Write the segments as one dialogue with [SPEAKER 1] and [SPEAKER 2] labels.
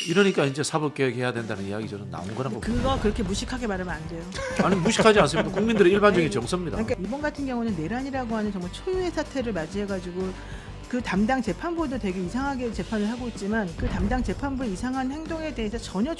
[SPEAKER 1] 이러니까 이제 사법개혁 해야 된다는 이야기 저는 나온 거라고.
[SPEAKER 2] 그거 그렇게 무식하게 말하면 안 돼요.
[SPEAKER 1] 아니 무식하지 않습니다. 국민들의 일반적인 정서입니다.
[SPEAKER 2] 그러니까 이번 같은 경우는 내란이라고 하는 정말 초유의 사태를 맞이해가지고 그 담당 재판부도 되게 이상하게 재판을 하고 있지만 그 담당 재판부의 이상한 행동에 대해서 전혀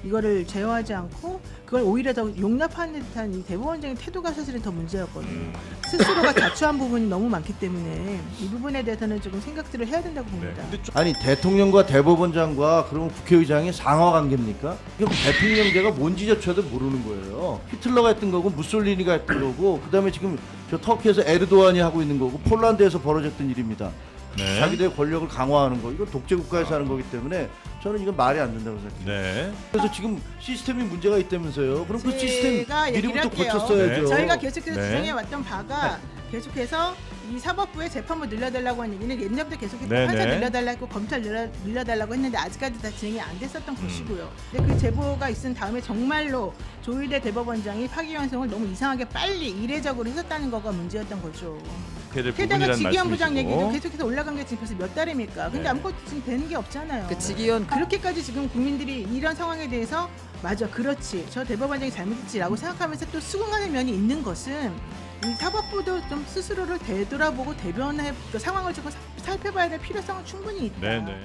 [SPEAKER 2] 이거를 제어하지 않고 그걸 오히려 더 용납하는 듯한 이 대법원장의 태도가 사실은 더 문제였거든요. 스스로가 자초한 부분이 너무 많기 때문에 이 부분에 대해서는 조금 생각들을 해야 된다고 봅니다.
[SPEAKER 3] 아니 대통령과 대법원장과 그러면 국회의장이 상하 관계입니까? 이거 대통령제가 뭔지조차도 모르는 거예요. 히틀러가 했던 거고 무솔리니가 했던 거고 그다음에 지금 저 터키에서 에르도안이 하고 있는 거고 폴란드에서 벌어졌던 일입니다.
[SPEAKER 4] 네.
[SPEAKER 3] 자기들의 권력을 강화하는 거 이거 독재 국가에서 하는 거기 때문에 저는 이건 말이 안 된다고 생각해요.
[SPEAKER 4] 네.
[SPEAKER 3] 그래서 지금 시스템이 문제가 있다면서요. 그럼 그 시스템
[SPEAKER 2] 제가 얘기를
[SPEAKER 3] 미리부터
[SPEAKER 2] 할게요.
[SPEAKER 3] 고쳤어야죠.
[SPEAKER 2] 저희가 계속해서
[SPEAKER 4] 네.
[SPEAKER 2] 주장해왔던 바가 계속해서 이 사법부의 재판부 늘려달라고 한 얘기는 옛날부터 계속해서
[SPEAKER 4] 네,
[SPEAKER 2] 판사
[SPEAKER 4] 네.
[SPEAKER 2] 늘려달라고 검찰 늘려달라고 했는데 아직까지 다 진행이 안 됐었던 것이고요. 근데 그 제보가 있은 다음에 정말로 조희대 대법원장이 파기환송을 너무 이상하게 빨리 이례적으로 했었다는 거가 문제였던 거죠. 게다가 직위원 부장 얘기도 계속해서 올라간 게 지금 벌써 몇 달입니까? 근데
[SPEAKER 4] 네.
[SPEAKER 2] 아무것도 지금 되는 게 없잖아요.
[SPEAKER 5] 그 직위원
[SPEAKER 2] 그렇게까지 지금 국민들이 이런 상황에 대해서 맞아 그렇지 저 대법원장이 잘못했지라고 생각하면서 또 수긍하는 면이 있는 것은 이 사법부도 좀 스스로를 되돌아보고 대변해 그 상황을 조금 살펴봐야 될 필요성은 충분히 있다.
[SPEAKER 4] 네네.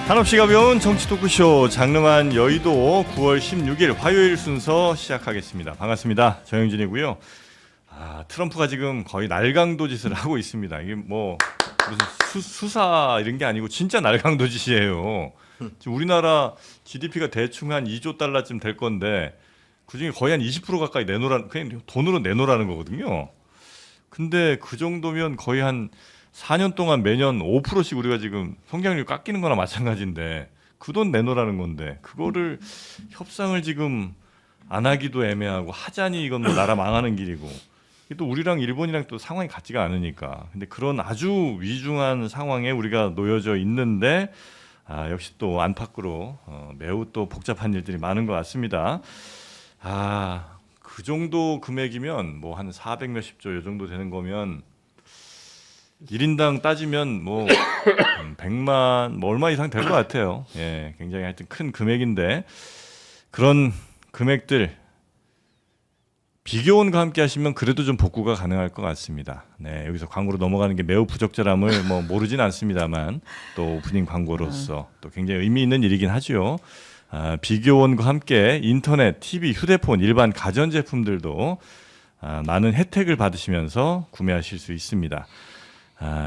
[SPEAKER 4] 한없이 가벼운 정치 토크쇼 장르만 여의도 9월 16일 화요일 순서 시작하겠습니다. 반갑습니다. 정영진이고요. 트럼프가 지금 거의 날강도 짓을 하고 있습니다. 이게 뭐 무슨 수사 이런 게 아니고 진짜 날강도 짓이에요. 지금 우리나라 GDP가 대충 한 2조 달러쯤 될 건데 그중에 거의 한 20% 가까이 그냥 돈으로 내놓으라는 거거든요. 근데 그 정도면 거의 한 4년 동안 매년 5%씩 우리가 지금 성장률 깎이는 거나 마찬가지인데 그 돈 내놓으라는 건데 그거를 협상을 지금 안 하기도 애매하고 하자니 이건 뭐 나라 망하는 길이고 또 우리랑 일본이랑 또 상황이 같지가 않으니까 근데 그런 아주 위중한 상황에 우리가 놓여져 있는데 역시 또 안팎으로 매우 또 복잡한 일들이 많은 것 같습니다. 그 정도 금액이면 뭐 한 400 몇십 조 이 정도 되는 거면 1인당 따지면 뭐 100만 뭐 얼마 이상 될 것 같아요. 예, 굉장히 하여튼 큰 금액인데 그런 금액들 비교원과 함께 하시면 그래도 좀 복구가 가능할 것 같습니다. 네, 여기서 광고로 넘어가는 게 매우 부적절함을 뭐 모르진 않습니다만 또 오프닝 광고로서 또 굉장히 의미 있는 일이긴 하죠. 비교원과 함께 인터넷, TV, 휴대폰, 일반 가전제품들도 많은 혜택을 받으시면서 구매하실 수 있습니다.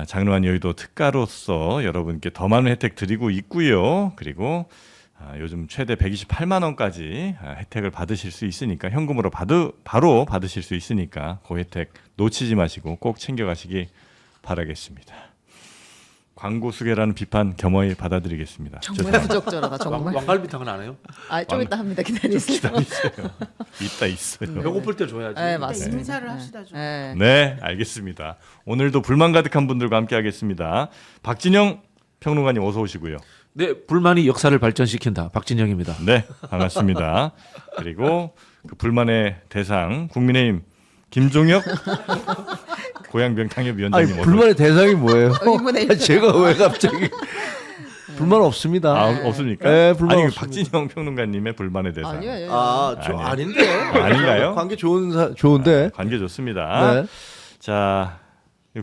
[SPEAKER 4] 장르만 여의도 특가로서 여러분께 더 많은 혜택 드리고 있고요. 그리고 요즘 최대 128만 원까지 혜택을 받으실 수 있으니까 현금으로 바로 받으실 수 있으니까 그 혜택 놓치지 마시고 꼭 챙겨가시기 바라겠습니다. 광고 수계라는 비판 겸허히 받아들이겠습니다.
[SPEAKER 5] 정말 부적절하다 정말.
[SPEAKER 1] 왕갈비탕은 안 해요?
[SPEAKER 5] 좀 이따 합니다. 기다리세요.
[SPEAKER 4] 이따 있어요.
[SPEAKER 1] 배고플 때 줘야지.
[SPEAKER 5] 네, 맞습니다.
[SPEAKER 2] 인사를 합시다 좀.
[SPEAKER 4] 네, 알겠습니다. 오늘도 불만 가득한 분들과 함께하겠습니다. 박진영 평론가님 어서 오시고요.
[SPEAKER 1] 네, 불만이 역사를 발전시킨다. 박진영입니다.
[SPEAKER 4] 네, 반갑습니다. 그리고 그 불만의 대상 국민의힘 김종혁 고양병탕협위원장님
[SPEAKER 3] 아니 불만의 대상이 뭐예요?
[SPEAKER 5] 이분의 일편.
[SPEAKER 3] 제가 왜 갑자기 불만 없습니다.
[SPEAKER 4] 없습니까?
[SPEAKER 3] 네, 불만
[SPEAKER 4] 아니
[SPEAKER 3] 없습니다.
[SPEAKER 4] 박진영 평론가님의 불만의 대상.
[SPEAKER 5] 아니요.
[SPEAKER 3] 저
[SPEAKER 4] 아니에요.
[SPEAKER 3] 아닌데.
[SPEAKER 4] 아닌가요?
[SPEAKER 3] 관계 좋은데.
[SPEAKER 4] 관계 좋습니다.
[SPEAKER 3] 네.
[SPEAKER 4] 자,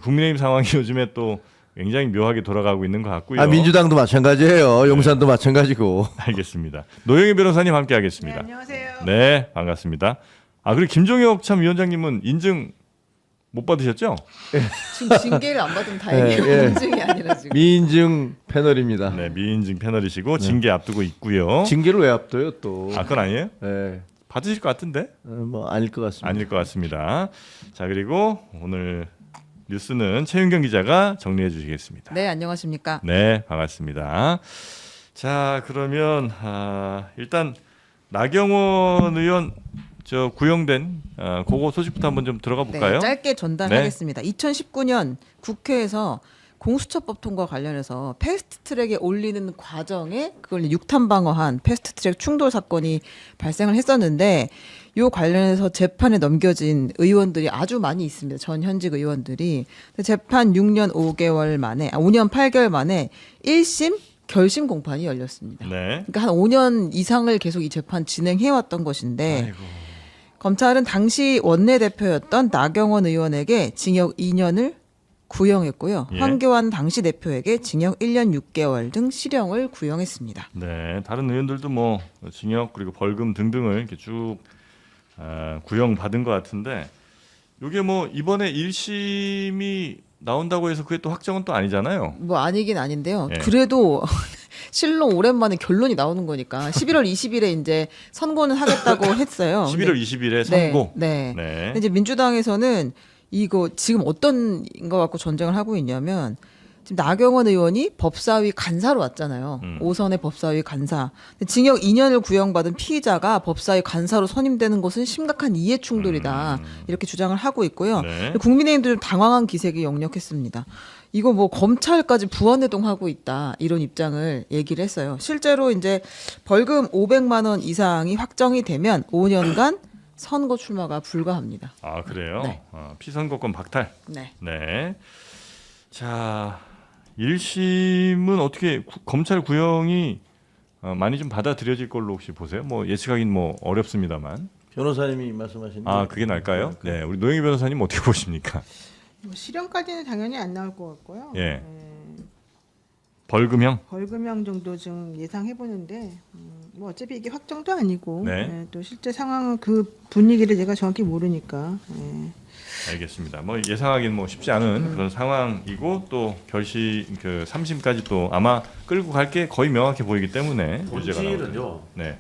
[SPEAKER 4] 국민의힘 상황이 요즘에 또 굉장히 묘하게 돌아가고 있는 것 같고요.
[SPEAKER 3] 민주당도 마찬가지예요. 용산도 마찬가지고.
[SPEAKER 4] 알겠습니다. 노영희 변호사님 함께
[SPEAKER 2] 네,
[SPEAKER 4] 하겠습니다.
[SPEAKER 2] 안녕하세요.
[SPEAKER 4] 네, 반갑습니다. 그리고 김종혁 참 위원장님은 인증 못 받으셨죠?
[SPEAKER 5] 지금 징계를 안 받으면 다행이에요.
[SPEAKER 3] 예.
[SPEAKER 5] 인증이 아니라 지금.
[SPEAKER 3] 미인증 패널입니다.
[SPEAKER 4] 네, 미인증 패널이시고 징계 앞두고 있고요.
[SPEAKER 3] 징계를 왜 앞둬요 또?
[SPEAKER 4] 그건 아니에요?
[SPEAKER 3] 네.
[SPEAKER 4] 받으실 것 같은데?
[SPEAKER 3] 뭐 아닐 것 같습니다.
[SPEAKER 4] 아닐 것 같습니다. 자, 그리고 오늘 뉴스는 최윤경 기자가 정리해 주시겠습니다.
[SPEAKER 5] 네, 안녕하십니까?
[SPEAKER 4] 네, 반갑습니다. 자, 그러면 일단 나경원 의원 구형된 그거 소식부터 한번 좀 들어가 볼까요?
[SPEAKER 5] 네, 짧게 전달하겠습니다. 2019년 국회에서 공수처법 통과 관련해서 패스트트랙에 올리는 과정에 그걸 6탄 방어한 패스트트랙 충돌 사건이 발생을 했었는데 요 관련해서 재판에 넘겨진 의원들이 아주 많이 있습니다. 전 현직 의원들이. 근데 재판 6년 5개월 만에 5년 8개월 만에 1심 결심 공판이 열렸습니다.
[SPEAKER 4] 네.
[SPEAKER 5] 그러니까 한 5년 이상을 계속 이 재판 진행해 왔던 것인데
[SPEAKER 4] 아이고.
[SPEAKER 5] 검찰은 당시 원내대표였던 나경원 의원에게 징역 2년을 구형했고요.
[SPEAKER 4] 예.
[SPEAKER 5] 황교안 당시 대표에게 징역 1년 6개월 등 실형을 구형했습니다.
[SPEAKER 4] 네, 다른 의원들도 뭐 징역 그리고 벌금 등등을 이렇게 쭉 구형 받은 것 같은데 이게 뭐 이번에 1심이 나온다고 해서 그게 또 확정은 또 아니잖아요.
[SPEAKER 5] 뭐 아니긴 아닌데요.
[SPEAKER 4] 예.
[SPEAKER 5] 그래도 실로 오랜만에 결론이 나오는 거니까 11월 20일에 이제 선고는 하겠다고 했어요.
[SPEAKER 4] 11월 20일에 선고.
[SPEAKER 5] 네.
[SPEAKER 4] 네.
[SPEAKER 5] 근데 이제 민주당에서는 이거 지금 어떤 거 갖고 전쟁을 하고 있냐면 지금 나경원 의원이 법사위 간사로 왔잖아요. 5선의 법사위 간사. 근데 징역 2년을 구형받은 피의자가 법사위 간사로 선임되는 것은 심각한 이해 충돌이다. 이렇게 주장을 하고 있고요.
[SPEAKER 4] 네.
[SPEAKER 5] 국민의힘도 좀 당황한 기색이 역력했습니다. 이거 뭐 검찰까지 부안해동하고 있다 이런 입장을 얘기를 했어요. 실제로 이제 벌금 500만 원 이상이 확정이 되면 5년간 선거 출마가 불가합니다.
[SPEAKER 4] 아 그래요?
[SPEAKER 5] 네.
[SPEAKER 4] 피선거권 박탈.
[SPEAKER 5] 네.
[SPEAKER 4] 네. 자, 1심은 어떻게 검찰 구형이 많이 좀 받아들여질 걸로 혹시 보세요? 뭐 예측하기는 뭐 어렵습니다만.
[SPEAKER 3] 변호사님이 말씀하신
[SPEAKER 4] 아 그게 날까요? 네, 우리 노영희 변호사님 어떻게 보십니까?
[SPEAKER 2] 뭐 실형까지는 당연히 안 나올 것 같고요.
[SPEAKER 4] 예. 벌금형?
[SPEAKER 2] 벌금형 정도 좀 예상해 보는데 뭐 어차피 이게 확정도 아니고
[SPEAKER 4] 네.
[SPEAKER 2] 또 실제 상황은 그 분위기를 제가 정확히 모르니까.
[SPEAKER 4] 알겠습니다. 뭐 예상하기는 뭐 쉽지 않은 그런 상황이고 또 결심 그 3심까지 또 아마 끌고 갈 게 거의 명확해 보이기 때문에 유죄가 나오죠.
[SPEAKER 1] 본질은요.
[SPEAKER 4] 네.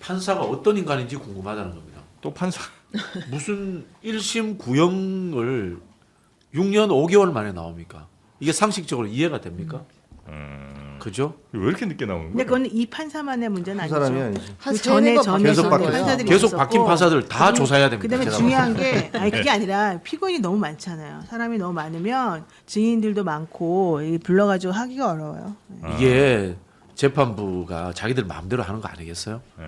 [SPEAKER 1] 판사가 어떤 인간인지 궁금하다는 겁니다.
[SPEAKER 4] 또 판사.
[SPEAKER 1] 무슨 1심 구형을 6년 5개월 만에 나옵니까? 이게 상식적으로 이해가 됩니까? 그죠?
[SPEAKER 4] 왜 이렇게 늦게 나오는
[SPEAKER 2] 근데
[SPEAKER 4] 거예요?
[SPEAKER 2] 그건 이 판사만의 문제는
[SPEAKER 3] 한
[SPEAKER 2] 아니죠.
[SPEAKER 3] 사람이 아니지.
[SPEAKER 5] 한
[SPEAKER 2] 그 전에
[SPEAKER 3] 계속 바뀌었어요.
[SPEAKER 2] 판사들이
[SPEAKER 1] 계속
[SPEAKER 2] 있었고,
[SPEAKER 1] 바뀐 판사들 다 조사해야 됩니다.
[SPEAKER 2] 그다음에
[SPEAKER 1] 제가
[SPEAKER 2] 중요한 게 아니 그게 아니라 피고인이 너무 많잖아요. 사람이 너무 많으면 증인들도 많고 이 불러가지고 하기가 어려워요.
[SPEAKER 1] 이게 재판부가 자기들 마음대로 하는 거 아니겠어요?
[SPEAKER 4] 네.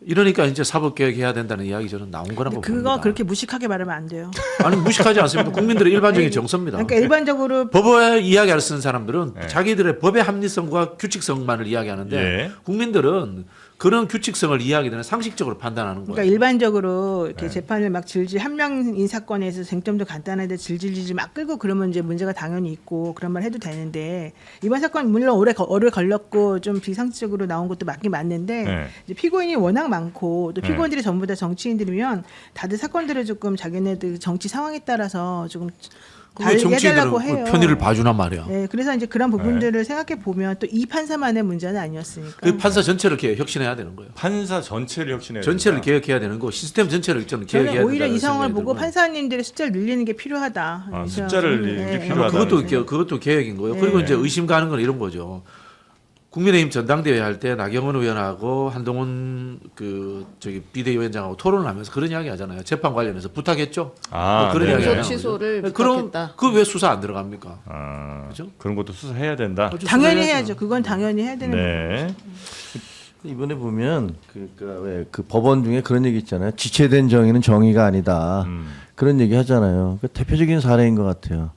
[SPEAKER 1] 이러니까 이제 사법개혁 해야 된다는 이야기 저는 나온 거라고
[SPEAKER 2] 그거
[SPEAKER 1] 봅니다.
[SPEAKER 2] 그렇게 무식하게 말하면 안 돼요.
[SPEAKER 1] 아니 무식하지 않습니다. 국민들의 일반적인 정서입니다.
[SPEAKER 2] 그러니까 일반적으로
[SPEAKER 1] 법의 이야기를 쓰는 사람들은
[SPEAKER 4] 네.
[SPEAKER 1] 자기들의 법의 합리성과 규칙성만을 이야기하는데
[SPEAKER 4] 예.
[SPEAKER 1] 국민들은 그런 규칙성을 이야기하는 상식적으로 판단하는 거예요.
[SPEAKER 2] 그러니까 일반적으로 이렇게
[SPEAKER 4] 네.
[SPEAKER 2] 재판을 막 질질 한 명인 사건에서 쟁점도 간단한데 질질질질 막 끌고 그러면 이제 문제가 당연히 있고 그런 말 해도 되는데 이번 사건 물론 오래 걸렸고 좀 비상식적으로 나온 것도 맞긴 맞는데
[SPEAKER 4] 네.
[SPEAKER 2] 이제 피고인이 워낙 많고 또 피고인들이 전부 다 정치인들이면 다들 사건들을 조금 자기네들 정치 상황에 따라서 조금
[SPEAKER 1] 그게
[SPEAKER 2] 다르게
[SPEAKER 1] 정치인들은
[SPEAKER 2] 해달라고 해요.
[SPEAKER 1] 그 편의를 봐주나 말이야.
[SPEAKER 2] 네, 그래서 이제 그런 부분들을 생각해 보면 또 이 판사만의 문제는 아니었으니까.
[SPEAKER 1] 그 판사 전체를 혁신해야 되는 거예요.
[SPEAKER 4] 판사 전체를 혁신해야
[SPEAKER 1] 전체를
[SPEAKER 4] 된다.
[SPEAKER 1] 개혁해야 되는 거 시스템 전체를 저는 개혁해야
[SPEAKER 2] 저는 오히려
[SPEAKER 1] 된다는
[SPEAKER 2] 이 상황을
[SPEAKER 1] 생각이
[SPEAKER 2] 보고
[SPEAKER 1] 들고요.
[SPEAKER 2] 판사님들의 숫자를 늘리는 게 필요하다.
[SPEAKER 4] 아,
[SPEAKER 2] 이
[SPEAKER 4] 숫자를
[SPEAKER 2] 생각은,
[SPEAKER 4] 늘리는 게
[SPEAKER 2] 예,
[SPEAKER 4] 필요하다.
[SPEAKER 1] 그것도 개혁인 거예요. 그리고
[SPEAKER 4] 네.
[SPEAKER 1] 이제 의심 가는 건 이런 거죠. 국민의힘 전당대회 할 때 나경원 의원하고 한동훈 비대위원장하고 토론을 하면서 그런 이야기 하잖아요. 재판 관련해서 부탁했죠.
[SPEAKER 4] 아,
[SPEAKER 1] 그런
[SPEAKER 4] 네.
[SPEAKER 1] 이야기
[SPEAKER 5] 공소
[SPEAKER 1] 하잖아요.
[SPEAKER 5] 취소를
[SPEAKER 1] 그럼
[SPEAKER 5] 부탁했다.
[SPEAKER 1] 그 왜 수사 안 들어갑니까?
[SPEAKER 4] 아,
[SPEAKER 1] 그죠?
[SPEAKER 4] 그런 것도 수사해야 된다.
[SPEAKER 2] 당연히
[SPEAKER 1] 수사해야죠.
[SPEAKER 2] 해야죠. 그건 당연히 해야 되는 거예요.
[SPEAKER 4] 네.
[SPEAKER 3] 이번에 보면 그러니까 왜 그 법원 중에 그런 얘기 있잖아요. 지체된 정의는 정의가 아니다. 그런 얘기 하잖아요. 그 대표적인 사례인 것 같아요.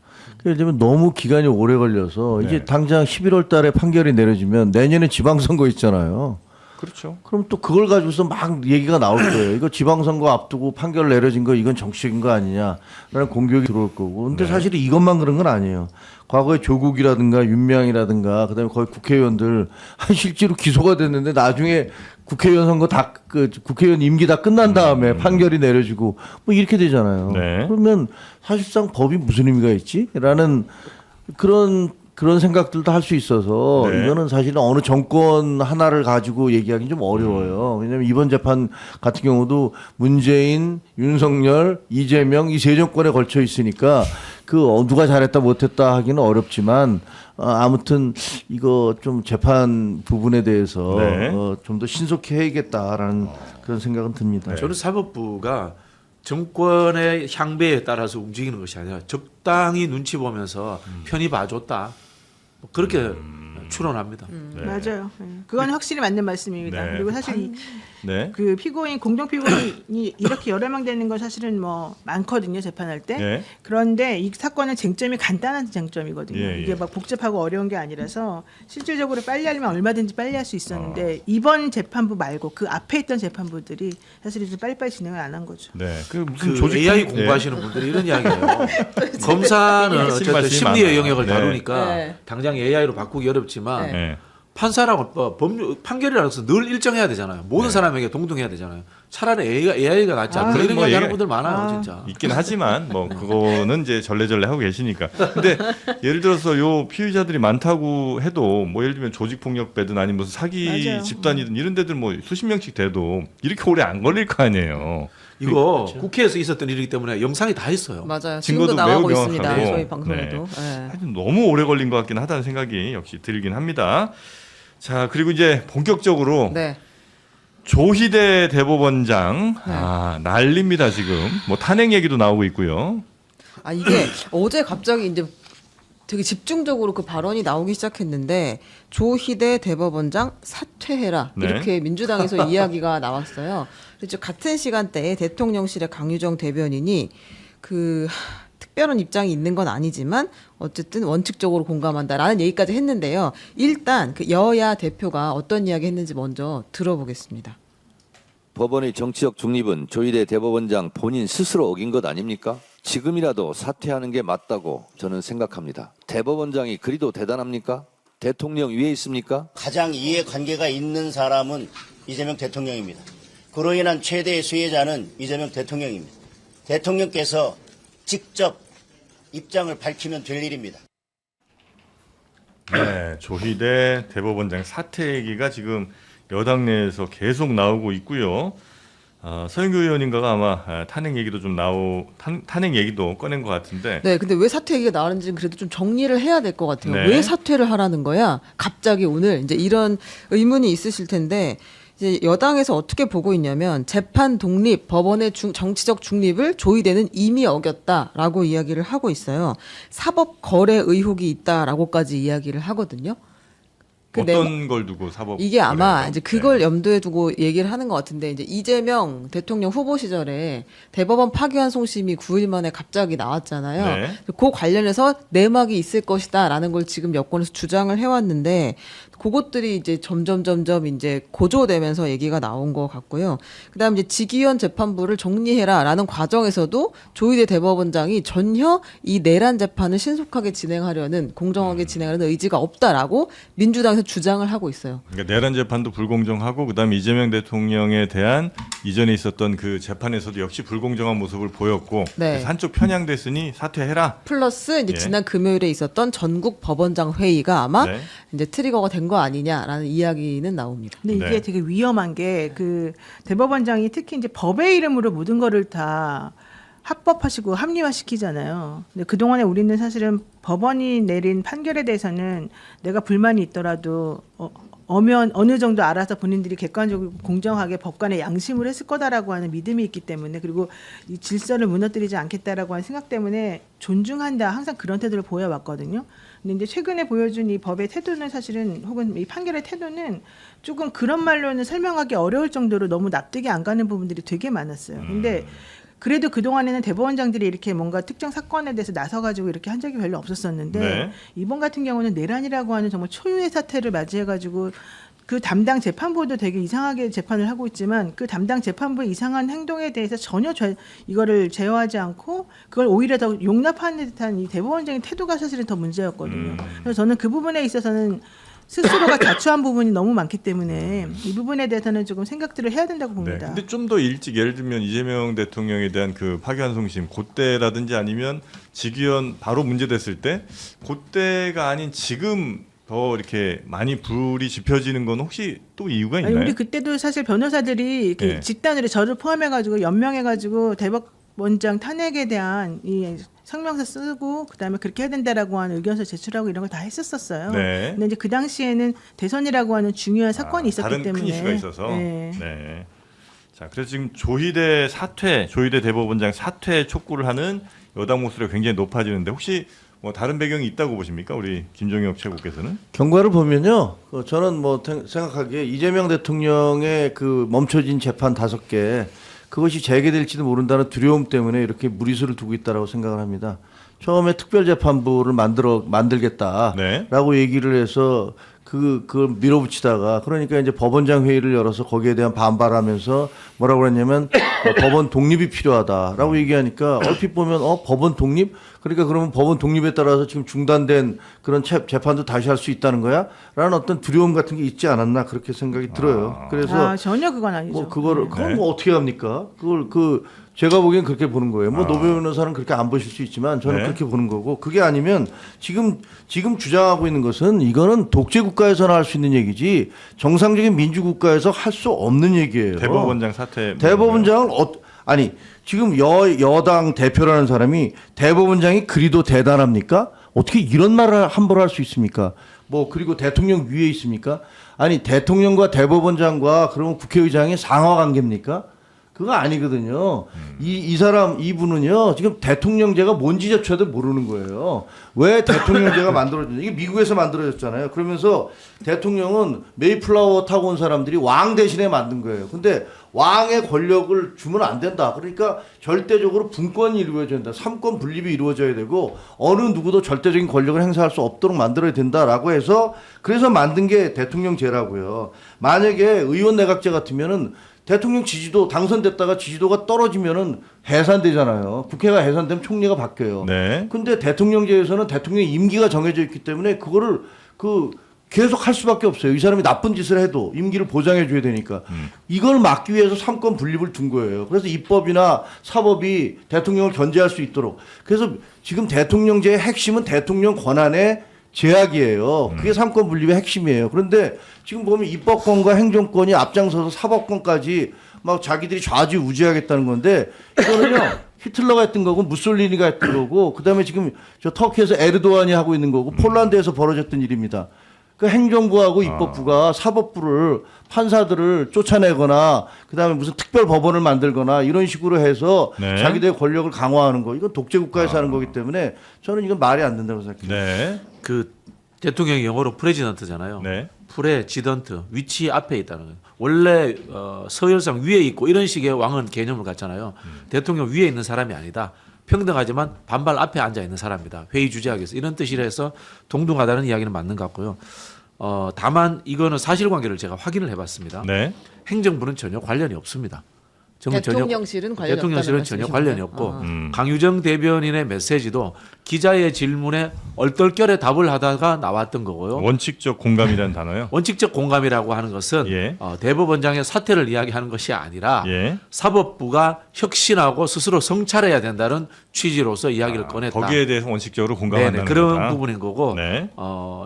[SPEAKER 3] 예를 들면 너무 기간이 오래 걸려서
[SPEAKER 4] 네.
[SPEAKER 3] 이제 당장 11월 달에 판결이 내려지면 내년에 지방선거 있잖아요.
[SPEAKER 4] 그렇죠.
[SPEAKER 3] 그럼 또 그걸 가지고서 막 얘기가 나올 거예요. 이거 지방선거 앞두고 판결 내려진 거 이건 정치적인 거 아니냐라는 공격이 들어올 거고. 근데
[SPEAKER 4] 네.
[SPEAKER 3] 사실 이것만 그런 건 아니에요. 과거에 조국이라든가 윤명이라든가 그다음에 거의 국회의원들 실제로 기소가 됐는데 나중에 국회의원 선거 국회의원 임기 다 끝난 다음에 판결이 내려지고 뭐 이렇게 되잖아요.
[SPEAKER 4] 네.
[SPEAKER 3] 그러면 사실상 법이 무슨 의미가 있지? 라는 그런 생각들도 할 수 있어서
[SPEAKER 4] 네.
[SPEAKER 3] 이거는 사실은 어느 정권 하나를 가지고 얘기하기는 좀 어려워요. 왜냐하면 이번 재판 같은 경우도 문재인, 윤석열, 이재명 이 세 정권에 걸쳐 있으니까 누가 잘했다 못했다 하기는 어렵지만 아무튼 이거 좀 재판 부분에 대해서
[SPEAKER 4] 네.
[SPEAKER 3] 좀 더 신속히 해야겠다라는 그런 생각은 듭니다.
[SPEAKER 1] 저는 사법부가 정권의 향배에 따라서 움직이는 것이 아니라 적당히 눈치 보면서 편히 봐줬다. 뭐 그렇게 추론합니다.
[SPEAKER 4] 네.
[SPEAKER 2] 맞아요. 네. 그건 확실히 맞는 말씀입니다.
[SPEAKER 4] 네.
[SPEAKER 2] 그리고 사실
[SPEAKER 4] 네.
[SPEAKER 2] 그 피고인 공동 피고인이 이렇게 여러 명 되는 건 사실은 뭐 많거든요, 재판할 때.
[SPEAKER 4] 네.
[SPEAKER 2] 그런데 이 사건은 쟁점이 간단한 쟁점이거든요.
[SPEAKER 4] 예, 예.
[SPEAKER 2] 이게 막 복잡하고 어려운 게 아니라서 실질적으로 빨리 하려면 얼마든지 빨리 할 수 있었는데 이번 재판부 말고 그 앞에 있던 재판부들이 사실 이제 빨리빨리 진행을 안 한 거죠.
[SPEAKER 4] 네. 그 무슨
[SPEAKER 1] 그
[SPEAKER 4] 조직
[SPEAKER 1] AI
[SPEAKER 4] 통-
[SPEAKER 1] 공부하시는 분들이 이런 이야기해요. 검사는 어쨌든
[SPEAKER 4] 말씀이
[SPEAKER 1] 심리의
[SPEAKER 4] 많아요.
[SPEAKER 1] 영역을
[SPEAKER 4] 네.
[SPEAKER 1] 다루니까
[SPEAKER 5] 네.
[SPEAKER 1] 당장 AI로 바꾸기 어렵지만
[SPEAKER 5] 네.
[SPEAKER 4] 네.
[SPEAKER 1] 판사라고 법률 판결이라고 해서 늘 일정해야 되잖아요. 모든
[SPEAKER 4] 네.
[SPEAKER 1] 사람에게 동등해야 되잖아요. 차라리 AI가 낫지 않나 이런
[SPEAKER 4] 뭐
[SPEAKER 1] 얘기하는
[SPEAKER 4] 얘기-
[SPEAKER 1] 분들 많아요, 진짜.
[SPEAKER 4] 있긴 하지만 뭐 그거는 이제 전례전례 하고 계시니까. 근데 예를 들어서 요 피의자들이 많다고 해도 뭐 예를 들면 조직폭력배든 아니면 무슨 사기
[SPEAKER 2] 맞아요.
[SPEAKER 4] 집단이든 이런 데들 뭐 수십 명씩 돼도 이렇게 오래 안 걸릴 거 아니에요.
[SPEAKER 1] 이거
[SPEAKER 4] 그렇죠.
[SPEAKER 1] 국회에서 있었던 일이기 때문에 영상이 다 있어요.
[SPEAKER 5] 맞아요.
[SPEAKER 4] 증거도
[SPEAKER 5] 지금도 나가고
[SPEAKER 4] 매우
[SPEAKER 5] 있습니다.
[SPEAKER 4] 명확하고.
[SPEAKER 5] 저희 방송에도. 네.
[SPEAKER 4] 하여튼 너무 오래 걸린 것 같긴 하다는 생각이 역시 들긴 합니다. 자, 그리고 이제 본격적으로
[SPEAKER 5] 네.
[SPEAKER 4] 조희대 대법원장
[SPEAKER 5] 네.
[SPEAKER 4] 난립니다 지금. 뭐 탄핵 얘기도 나오고 있고요.
[SPEAKER 5] 아 이게 어제 갑자기 이제 되게 집중적으로 그 발언이 나오기 시작했는데 조희대 대법원장 사퇴해라
[SPEAKER 4] 네.
[SPEAKER 5] 이렇게 민주당에서 이야기가 나왔어요. 그래서 같은 시간대에 대통령실의 강유정 대변인이 그 특별한 입장이 있는 건 아니지만 어쨌든 원칙적으로 공감한다라는 얘기까지 했는데요. 일단 그 여야 대표가 어떤 이야기 했는지 먼저 들어보겠습니다.
[SPEAKER 6] 법원의 정치적 중립은 조희대 대법원장 본인 스스로 어긴 것 아닙니까? 지금이라도 사퇴하는 게 맞다고 저는 생각합니다. 대법원장이 그리도 대단합니까? 대통령 위에 있습니까?
[SPEAKER 7] 가장 이해관계가 있는 사람은 이재명 대통령입니다. 그로 인한 최대의 수혜자는 이재명 대통령입니다. 대통령께서 직접 입장을 밝히면 될 일입니다.
[SPEAKER 4] 네, 조희대 대법원장 사퇴 얘기가 지금 여당 내에서 계속 나오고 있고요. 서영교 의원인가가 아마 탄핵 얘기도 좀 탄핵 얘기도 꺼낸 것 같은데.
[SPEAKER 5] 네, 근데 왜 사퇴 얘기가 나오는지는 그래도 좀 정리를 해야 될 것 같아요.
[SPEAKER 4] 네.
[SPEAKER 5] 왜 사퇴를 하라는 거야? 갑자기 오늘 이제 이런 의문이 있으실 텐데 이제 여당에서 어떻게 보고 있냐면 재판 독립, 법원의 정치적 중립을 조희대는 이미 어겼다라고 이야기를 하고 있어요. 사법 거래 의혹이 있다라고까지 이야기를 하거든요.
[SPEAKER 4] 어떤 걸 두고 사법
[SPEAKER 5] 이게 아마
[SPEAKER 4] 거래요?
[SPEAKER 5] 이제 그걸
[SPEAKER 4] 네.
[SPEAKER 5] 염두에 두고 얘기를 하는 것 같은데 이제 이재명 대통령 후보 시절에 대법원 파기환 송심이 9일 만에 갑자기 나왔잖아요.
[SPEAKER 4] 네.
[SPEAKER 5] 그 관련해서 내막이 있을 것이다라는 걸 지금 여권에서 주장을 해왔는데 그것들이 이제 점점 이제 고조되면서 얘기가 나온 것 같고요. 그다음 이제 직위원 재판부를 정리해라라는 과정에서도 조희대 대법원장이 전혀 이 내란 재판을 신속하게 진행하려는 공정하게 진행하려는 의지가 없다라고 민주당에서 주장을 하고 있어요.
[SPEAKER 4] 그러니까 내란 재판도 불공정하고 그다음에 이재명 대통령에 대한 이전에 있었던 그 재판에서도 역시 불공정한 모습을 보였고
[SPEAKER 5] 네.
[SPEAKER 4] 그래서 한쪽 편향됐으니 사퇴해라.
[SPEAKER 5] 플러스 이제
[SPEAKER 4] 예.
[SPEAKER 5] 지난 금요일에 있었던 전국 법원장 회의가 아마
[SPEAKER 4] 네.
[SPEAKER 5] 이제 트리거가 된 거 아니냐라는 이야기는 나옵니다.
[SPEAKER 2] 근데 이게
[SPEAKER 4] 네.
[SPEAKER 2] 되게 위험한 게 그 대법원장이 특히 이제 법의 이름으로 모든 거를 다 합법화시고 합리화시키잖아요. 근데 그동안에 우리는 사실은 법원이 내린 판결에 대해서는 내가 불만이 있더라도 어느 정도 알아서 본인들이 객관적으로 공정하게 법관의 양심을 했을 거다라고 하는 믿음이 있기 때문에 그리고 이 질서를 무너뜨리지 않겠다라고 하는 생각 때문에 존중한다 항상 그런 태도를 보여왔거든요. 근데 이제 최근에 보여준 이 법의 태도는 사실은 혹은 이 판결의 태도는 조금 그런 말로는 설명하기 어려울 정도로 너무 납득이 안 가는 부분들이 되게 많았어요. 근데 그래도 그동안에는 대법원장들이 이렇게 뭔가 특정 사건에 대해서 나서가지고 이렇게 한 적이 별로 없었었는데
[SPEAKER 4] 네.
[SPEAKER 2] 이번 같은 경우는 내란이라고 하는 정말 초유의 사태를 맞이해가지고 그 담당 재판부도 되게 이상하게 재판을 하고 있지만 그 담당 재판부의 이상한 행동에 대해서 전혀 이거를 제어하지 않고 그걸 오히려 더 용납하는 듯한 이 대법원장의 태도가 사실은 더 문제였거든요. 그래서 저는 그 부분에 있어서는 스스로가 자초한 부분이 너무 많기 때문에 이 부분에 대해서는 조금 생각들을 해야 된다고
[SPEAKER 4] 네.
[SPEAKER 2] 봅니다.
[SPEAKER 4] 근데 좀 더 일찍 예를 들면 이재명 대통령에 대한 그 파기환송심 그때라든지 아니면 직위원 바로 문제됐을 때 그때가 아닌 지금 더 이렇게 많이 불이 지펴지는 건 혹시 또 이유가 있나요?
[SPEAKER 2] 아니, 우리 그때도 사실 변호사들이 이렇게
[SPEAKER 4] 네.
[SPEAKER 2] 집단으로 저를 포함해가지고 연명해가지고 대법원장 탄핵에 대한 이 성명서 쓰고 그다음에 그렇게 해야 된다라고 하는 의견서 제출하고 이런 걸 다 했었어요.
[SPEAKER 4] 네.
[SPEAKER 2] 근데 이제 그 당시에는 대선이라고 하는 중요한 사건이 있었기
[SPEAKER 4] 다른
[SPEAKER 2] 때문에
[SPEAKER 4] 큰 이슈가 있어서.
[SPEAKER 2] 네.
[SPEAKER 4] 네. 자, 그래서 지금 조희대 대법원장 사퇴 촉구를 하는 여당 목소리가 굉장히 높아지는데 혹시 뭐 다른 배경이 있다고 보십니까? 우리 김종혁 최고께서는?
[SPEAKER 3] 경과를 보면요, 저는 뭐 생각하기에 이재명 대통령의 그 멈춰진 재판 5개 그것이 재개될지도 모른다는 두려움 때문에 이렇게 무리수를 두고 있다라고 생각을 합니다. 처음에 특별재판부를 만들겠다라고
[SPEAKER 4] 네.
[SPEAKER 3] 얘기를 해서 그걸 밀어붙이다가 그러니까 이제 법원장 회의를 열어서 거기에 대한 반발하면서 뭐라고 그랬냐면 법원 독립이 필요하다라고 얘기하니까 얼핏 보면 법원 독립? 그러니까 그러면 법원 독립에 따라서 지금 중단된 그런 재판도 다시 할 수 있다는 거야? 라는 어떤 두려움 같은 게 있지 않았나 그렇게 생각이 들어요. 그래서
[SPEAKER 2] 전혀 그건 아니죠.
[SPEAKER 3] 뭐 그걸
[SPEAKER 2] 네.
[SPEAKER 3] 뭐 어떻게 합니까? 그걸 제가 보기엔 그렇게 보는 거예요. 뭐 노 변호사는 그렇게 안 보실 수 있지만 저는
[SPEAKER 4] 네.
[SPEAKER 3] 그렇게 보는 거고 그게 아니면 지금 주장하고 있는 것은 이거는 독재 국가에서나 할 수 있는 얘기지 정상적인 민주 국가에서 할 수 없는 얘기예요.
[SPEAKER 4] 대법원장 사퇴.
[SPEAKER 3] 대법원장을 아니 지금 여당 대표라는 사람이 대법원장이 그리도 대단합니까? 어떻게 이런 말을 함부로 할 수 있습니까? 뭐 그리고 대통령 위에 있습니까? 아니 대통령과 대법원장과 그러면 국회의장이 상하 관계입니까? 그거 아니거든요. 이분은요, 지금 대통령제가 뭔지조차도 모르는 거예요. 왜 대통령제가 만들어졌냐. 이게 미국에서 만들어졌잖아요. 그러면서 대통령은 메이플라워 타고 온 사람들이 왕 대신에 만든 거예요. 근데 왕의 권력을 주면 안 된다. 그러니까 절대적으로 분권이 이루어져야 된다. 3권 분립이 이루어져야 되고 어느 누구도 절대적인 권력을 행사할 수 없도록 만들어야 된다라고 해서 그래서 만든 게 대통령제라고요. 만약에 의원 내각제 같으면은 대통령 지지도 당선됐다가 지지도가 떨어지면은 해산되잖아요. 국회가 해산되면 총리가 바뀌어요.
[SPEAKER 4] 네.
[SPEAKER 3] 근데 대통령제에서는 대통령의 임기가 정해져 있기 때문에 그거를 계속 할 수밖에 없어요. 이 사람이 나쁜 짓을 해도 임기를 보장해 줘야 되니까. 이걸 막기 위해서 3권 분립을 둔 거예요. 그래서 입법이나 사법이 대통령을 견제할 수 있도록. 그래서 지금 대통령제의 핵심은 대통령 권한의 제약이에요. 그게 3권 분립의 핵심이에요. 그런데 지금 보면 입법권과 행정권이 앞장서서 사법권까지 막 자기들이 좌지우지하겠다는 건데 이거는요. 히틀러가 했던 거고 무솔리니가 했던 거고 그다음에 지금 저 터키에서 에르도안이 하고 있는 거고 폴란드에서 벌어졌던 일입니다. 그 행정부하고 입법부가 사법부를 판사들을 쫓아내거나 그다음에 무슨 특별 법원을 만들거나 이런 식으로 해서
[SPEAKER 4] 네.
[SPEAKER 3] 자기들의 권력을 강화하는 거. 이건 독재 국가에서 하는 거기 때문에 저는 이건 말이 안 된다고 생각해요.
[SPEAKER 4] 네.
[SPEAKER 1] 그 대통령이 영어로 프레지던트잖아요.
[SPEAKER 4] 네.
[SPEAKER 1] 프레지던트 위치 앞에 있다는 거예요. 원래 서열상 위에 있고 이런 식의 왕은 개념을 갖잖아요. 대통령 위에 있는 사람이 아니다. 평등하지만 반발 앞에 앉아 있는 사람이다. 회의 주재하기 위해서 이런 뜻이라 해서 동등하다는 이야기는 맞는 것 같고요. 다만 이거는 사실관계를 제가 확인을 해봤습니다.
[SPEAKER 4] 네.
[SPEAKER 1] 행정부는 전혀 관련이 없습니다.
[SPEAKER 5] 대통령실은 관련이
[SPEAKER 1] 대통령실은
[SPEAKER 5] 없다는
[SPEAKER 1] 전혀
[SPEAKER 5] 말씀이신
[SPEAKER 1] 관련이
[SPEAKER 5] 거예요?
[SPEAKER 1] 없고 강유정 대변인의 메시지도 기자의 질문에 얼떨결에 답을 하다가 나왔던 거고요.
[SPEAKER 4] 원칙적 공감이라는 단어요.
[SPEAKER 1] 원칙적 공감이라고 하는 것은
[SPEAKER 4] 예.
[SPEAKER 1] 대법원장의 사퇴를 이야기하는 것이 아니라
[SPEAKER 4] 예.
[SPEAKER 1] 사법부가 혁신하고 스스로 성찰해야 된다는 취지로서 이야기를 꺼냈다.
[SPEAKER 4] 거기에 대해서 원칙적으로 공감한다는
[SPEAKER 1] 그런
[SPEAKER 4] 거다.
[SPEAKER 1] 부분인 거고
[SPEAKER 4] 네.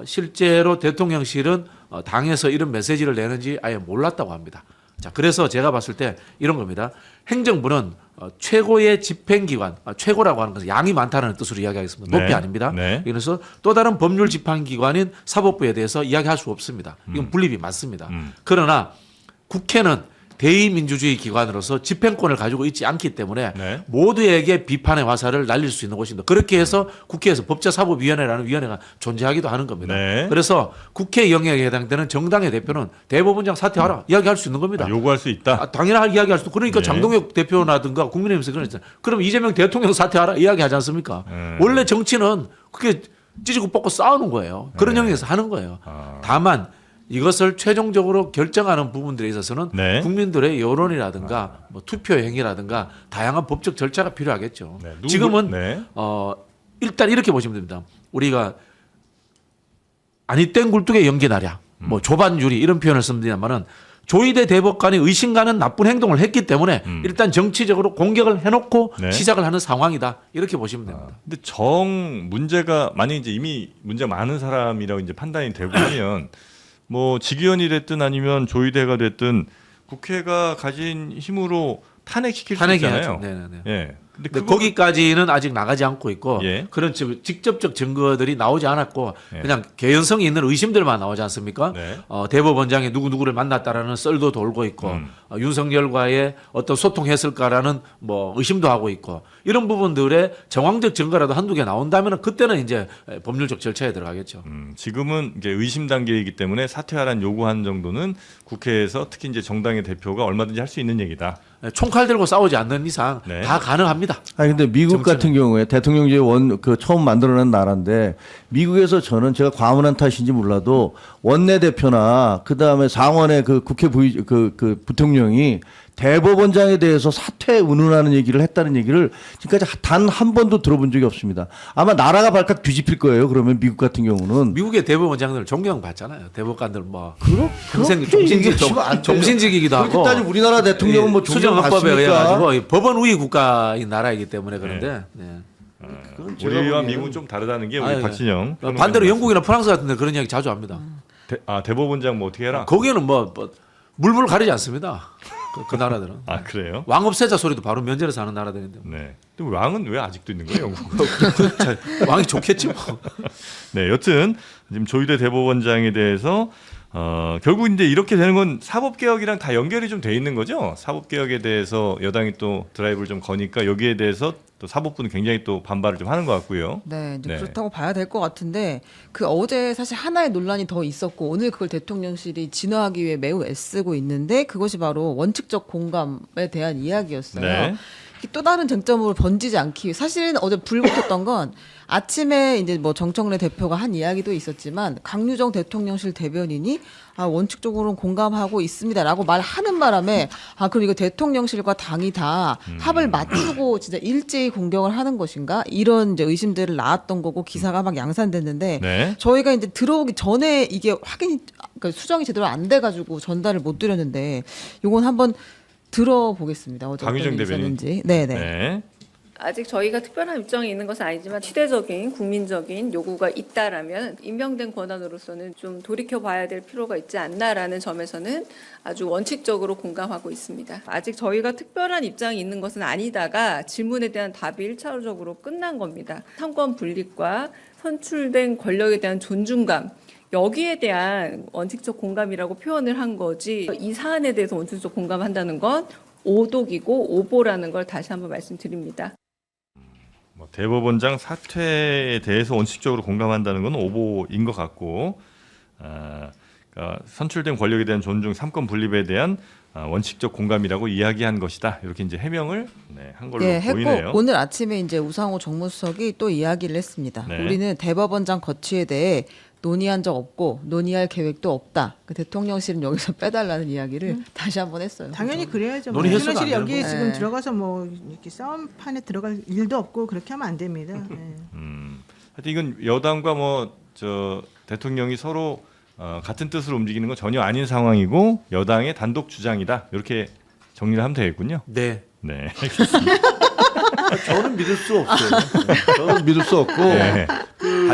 [SPEAKER 1] 실제로 대통령실은 당에서 이런 메시지를 내는지 아예 몰랐다고 합니다. 자, 그래서 제가 봤을 때 이런 겁니다. 행정부는 최고의 집행기관, 최고라고 하는 것은 양이 많다는 뜻으로 이야기하겠습니다. 높이
[SPEAKER 4] 네.
[SPEAKER 1] 아닙니다.
[SPEAKER 4] 네.
[SPEAKER 1] 그래서 또 다른 법률 집행기관인 사법부에 대해서 이야기할 수 없습니다. 이건 분립이 맞습니다. 그러나 국회는 대의민주주의 기관으로서 집행권을 가지고 있지 않기 때문에
[SPEAKER 4] 네.
[SPEAKER 1] 모두에게 비판의 화살을 날릴 수 있는 곳입니다. 그렇게 해서 국회에서 법제사법위원회라는 위원회가 존재하기도 하는 겁니다.
[SPEAKER 4] 네.
[SPEAKER 1] 그래서 국회 영역에 해당되는 정당의 대표는 대법원장 사퇴하라 이야기할 수 있는 겁니다.
[SPEAKER 4] 요구할 수 있다.
[SPEAKER 1] 당연히 이야기할 수 있고 그러니까
[SPEAKER 4] 네.
[SPEAKER 1] 장동혁 대표라든가 국민의힘에서 그러잖아요. 그럼 이재명 대통령 사퇴하라 이야기하지 않습니까? 원래 정치는 그게 찌지고 뽑고 싸우는 거예요. 그런 영역에서 하는 거예요. 다만 이것을 최종적으로 결정하는 부분들에 있어서는
[SPEAKER 4] 네.
[SPEAKER 1] 국민들의 여론이라든가 뭐 투표 행위라든가 다양한 법적 절차가 필요하겠죠.
[SPEAKER 4] 네.
[SPEAKER 1] 지금은
[SPEAKER 4] 네.
[SPEAKER 1] 일단 이렇게 보시면 됩니다. 우리가 아니 땡 굴뚝에 연기 나랴 뭐 조반유리 이런 표현을 씁니다만은 조희대 대법관이 의심가는 나쁜 행동을 했기 때문에 일단 정치적으로 공격을 해놓고
[SPEAKER 4] 네.
[SPEAKER 1] 시작을 하는 상황이다 이렇게 보시면 됩니다.
[SPEAKER 4] 근데 문제가 만약 이제 이미 문제 많은 사람이라고 이제 판단이 되고 하면 뭐 직위원이 됐든 아니면 조희대가 됐든 국회가 가진 힘으로 탄핵시킬 수 있잖아요.
[SPEAKER 1] 네네네.
[SPEAKER 4] 예.
[SPEAKER 1] 근데 거기까지는 아직 나가지 않고 있고
[SPEAKER 4] 예.
[SPEAKER 1] 그런 직접적 증거들이 나오지 않았고
[SPEAKER 4] 예.
[SPEAKER 1] 그냥 개연성이 있는 의심들만 나오지 않습니까?
[SPEAKER 4] 네.
[SPEAKER 1] 대법원장이 누구누구를 만났다라는 썰도 돌고 있고 윤석열과의 어떤 소통했을까라는 뭐 의심도 하고 있고 이런 부분들의 정황적 증거라도 한두 개 나온다면 그때는 이제 법률적 절차에 들어가겠죠.
[SPEAKER 4] 지금은 이제 의심 단계이기 때문에 사퇴하라는 요구한 정도는 국회에서 특히 이제 정당의 대표가 얼마든지 할 수 있는 얘기다.
[SPEAKER 1] 총칼 들고 싸우지 않는 이상
[SPEAKER 4] 네.
[SPEAKER 1] 다 가능합니다.
[SPEAKER 3] 아니 근데 미국 같은 경우에 대통령제 그 처음 만들어낸 나라인데 미국에서 저는 제가 과문한 탓인지 몰라도 원내대표나 그 다음에 상원의 그 국회 그 부통령이 대법원장에 대해서 사퇴 운운하는 얘기를 했다는 얘기를 지금까지 단 한 번도 들어본 적이 없습니다. 아마 나라가 발칵 뒤집힐 거예요. 그러면 미국 같은 경우는
[SPEAKER 1] 미국의 대법원장들 존경받잖아요. 대법관들 뭐
[SPEAKER 3] 평생
[SPEAKER 1] 평생 정신직이기도 하고
[SPEAKER 3] 그렇게 따지면 우리나라 대통령은 뭐
[SPEAKER 1] 수정헌법에 의해
[SPEAKER 3] 존경받습니까?
[SPEAKER 1] 가지고 법원 우위 국가인 나라이기 때문에 그런데 네.
[SPEAKER 4] 우리와 미국은 좀 다르다는 게 우리
[SPEAKER 1] 아니,
[SPEAKER 4] 박진영.
[SPEAKER 1] 반대로 영국이나 프랑스 같은 데 그런 이야기 자주 합니다.
[SPEAKER 4] 대법원장 뭐 어떻게 해라?
[SPEAKER 1] 거기에는 뭐 물불 가리지 않습니다. 그 나라들은.
[SPEAKER 4] 아 그래요?
[SPEAKER 1] 왕 없애자 소리도 바로 면제해서 하는 나라들인데.
[SPEAKER 4] 네. 근데 왕은 왜 아직도 있는 거예요, 영국?
[SPEAKER 1] 왕이 좋겠지 뭐.
[SPEAKER 4] 네, 여튼 지금 조희대 대법원장에 대해서 결국 이제 이렇게 되는 건 사법개혁이랑 다 연결이 좀 돼 있는 거죠. 사법개혁에 대해서 여당이 또 드라이브를 좀 거니까 여기에 대해서 또 사법부는 굉장히 또 반발을 좀 하는 것 같고요.
[SPEAKER 5] 네, 이제
[SPEAKER 4] 네.
[SPEAKER 5] 그렇다고 봐야 될 것 같은데 그 어제 사실 하나의 논란이 더 있었고 오늘 그걸 대통령실이 진화하기 위해 매우 애쓰고 있는데 그것이 바로 원칙적 공감에 대한 이야기였어요.
[SPEAKER 4] 네.
[SPEAKER 5] 또 다른 쟁점으로 번지지 않기 위해 사실은 어제 불붙었던 건 아침에 이제 뭐 정청래 대표가 한 이야기도 있었지만 강유정 대통령실 대변인이 원칙적으로는 공감하고 있습니다라고 말하는 바람에 그럼 이거 대통령실과 당이 다 합을 맞추고 진짜 일제히 공격을 하는 것인가 이런 이제 의심들을 낳았던 거고 기사가 막 양산됐는데
[SPEAKER 4] 네.
[SPEAKER 5] 저희가 이제 들어오기 전에 이게 그러니까 수정이 제대로 안 돼가지고 전달을 못 드렸는데 요건 한번 들어보겠습니다. 어제
[SPEAKER 4] 강유정
[SPEAKER 5] 어떤 일이
[SPEAKER 4] 대변인.
[SPEAKER 5] 있었는지. 네네.
[SPEAKER 4] 네.
[SPEAKER 8] 아직 저희가 특별한 입장이 있는 것은 아니지만 시대적인 국민적인 요구가 있다라면 임명된 권한으로서는 좀 돌이켜봐야 될 필요가 있지 않나라는 점에서는 아주 원칙적으로 공감하고 있습니다. 아직 저희가 특별한 입장이 있는 것은 아니다가 질문에 대한 답이 1차적으로 끝난 겁니다. 상권 분립과 선출된 권력에 대한 존중감 여기에 대한 원칙적 공감이라고 표현을 한 거지 이 사안에 대해서 원칙적 공감한다는 건 오독이고 오보라는 걸 다시 한번 말씀드립니다.
[SPEAKER 4] 뭐 대법원장 사퇴에 대해서 원칙적으로 공감한다는 건 오보인 것 같고 그러니까 선출된 권력에 대한 존중, 삼권 분립에 대한 원칙적 공감이라고 이야기한 것이다. 이렇게 이제 해명을 한 걸로
[SPEAKER 5] 했고
[SPEAKER 4] 보이네요.
[SPEAKER 5] 오늘 아침에 이제 우상호 정무수석이 또 이야기를 했습니다.
[SPEAKER 4] 네.
[SPEAKER 5] 우리는 대법원장 거취에 대해 논의한 적 없고 논의할 계획도 없다. 그 대통령실은 여기서 빼달라는 이야기를 다시 한번 했어요.
[SPEAKER 2] 당연히 그래야죠.
[SPEAKER 1] 논의해서도
[SPEAKER 2] 대통령실이
[SPEAKER 1] 안
[SPEAKER 2] 여기에
[SPEAKER 1] 되는
[SPEAKER 2] 지금
[SPEAKER 5] 거예요.
[SPEAKER 2] 들어가서 뭐 이렇게 싸움판에 들어갈 일도 없고 그렇게 하면 안 됩니다. 네.
[SPEAKER 4] 하여튼 이건 여당과 뭐 저 대통령이 서로 같은 뜻으로 움직이는 건 전혀 아닌 상황이고 여당의 단독 주장이다. 이렇게 정리를 하면 되겠군요.
[SPEAKER 1] 네.
[SPEAKER 4] 네.
[SPEAKER 3] 저는 믿을 수 없어요. 저는 믿을 수 없고.
[SPEAKER 4] 네.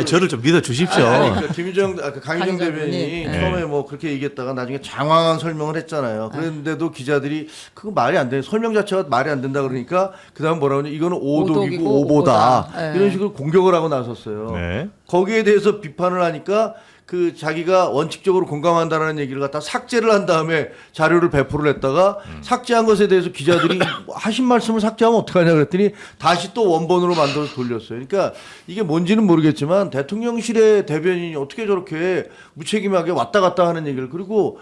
[SPEAKER 1] 저를 좀 믿어 주십시오.
[SPEAKER 3] 그러니까 강유정
[SPEAKER 5] 강유정
[SPEAKER 3] 대변인이
[SPEAKER 5] 대변인.
[SPEAKER 3] 처음에 뭐 그렇게 얘기했다가 나중에 장황한 설명을 했잖아요. 그런데도 기자들이 그거 말이 안 돼. 설명 자체가 말이 안 된다 그러니까 그다음 뭐라고 하냐 이거는 오독이고
[SPEAKER 5] 오독이고
[SPEAKER 3] 오보다.
[SPEAKER 5] 오보다. 네.
[SPEAKER 3] 이런 식으로 공격을 하고 나섰어요.
[SPEAKER 4] 네.
[SPEAKER 3] 거기에 대해서 비판을 하니까 그 자기가 원칙적으로 공감한다라는 얘기를 갖다 삭제를 한 다음에 자료를 배포를 했다가 삭제한 것에 대해서 기자들이 하신 말씀을 삭제하면 어떡하냐 그랬더니 다시 또 원본으로 만들어서 돌렸어요. 그러니까 이게 뭔지는 모르겠지만 대통령실의 대변인이 어떻게 저렇게 무책임하게 왔다 갔다 하는 얘기를 그리고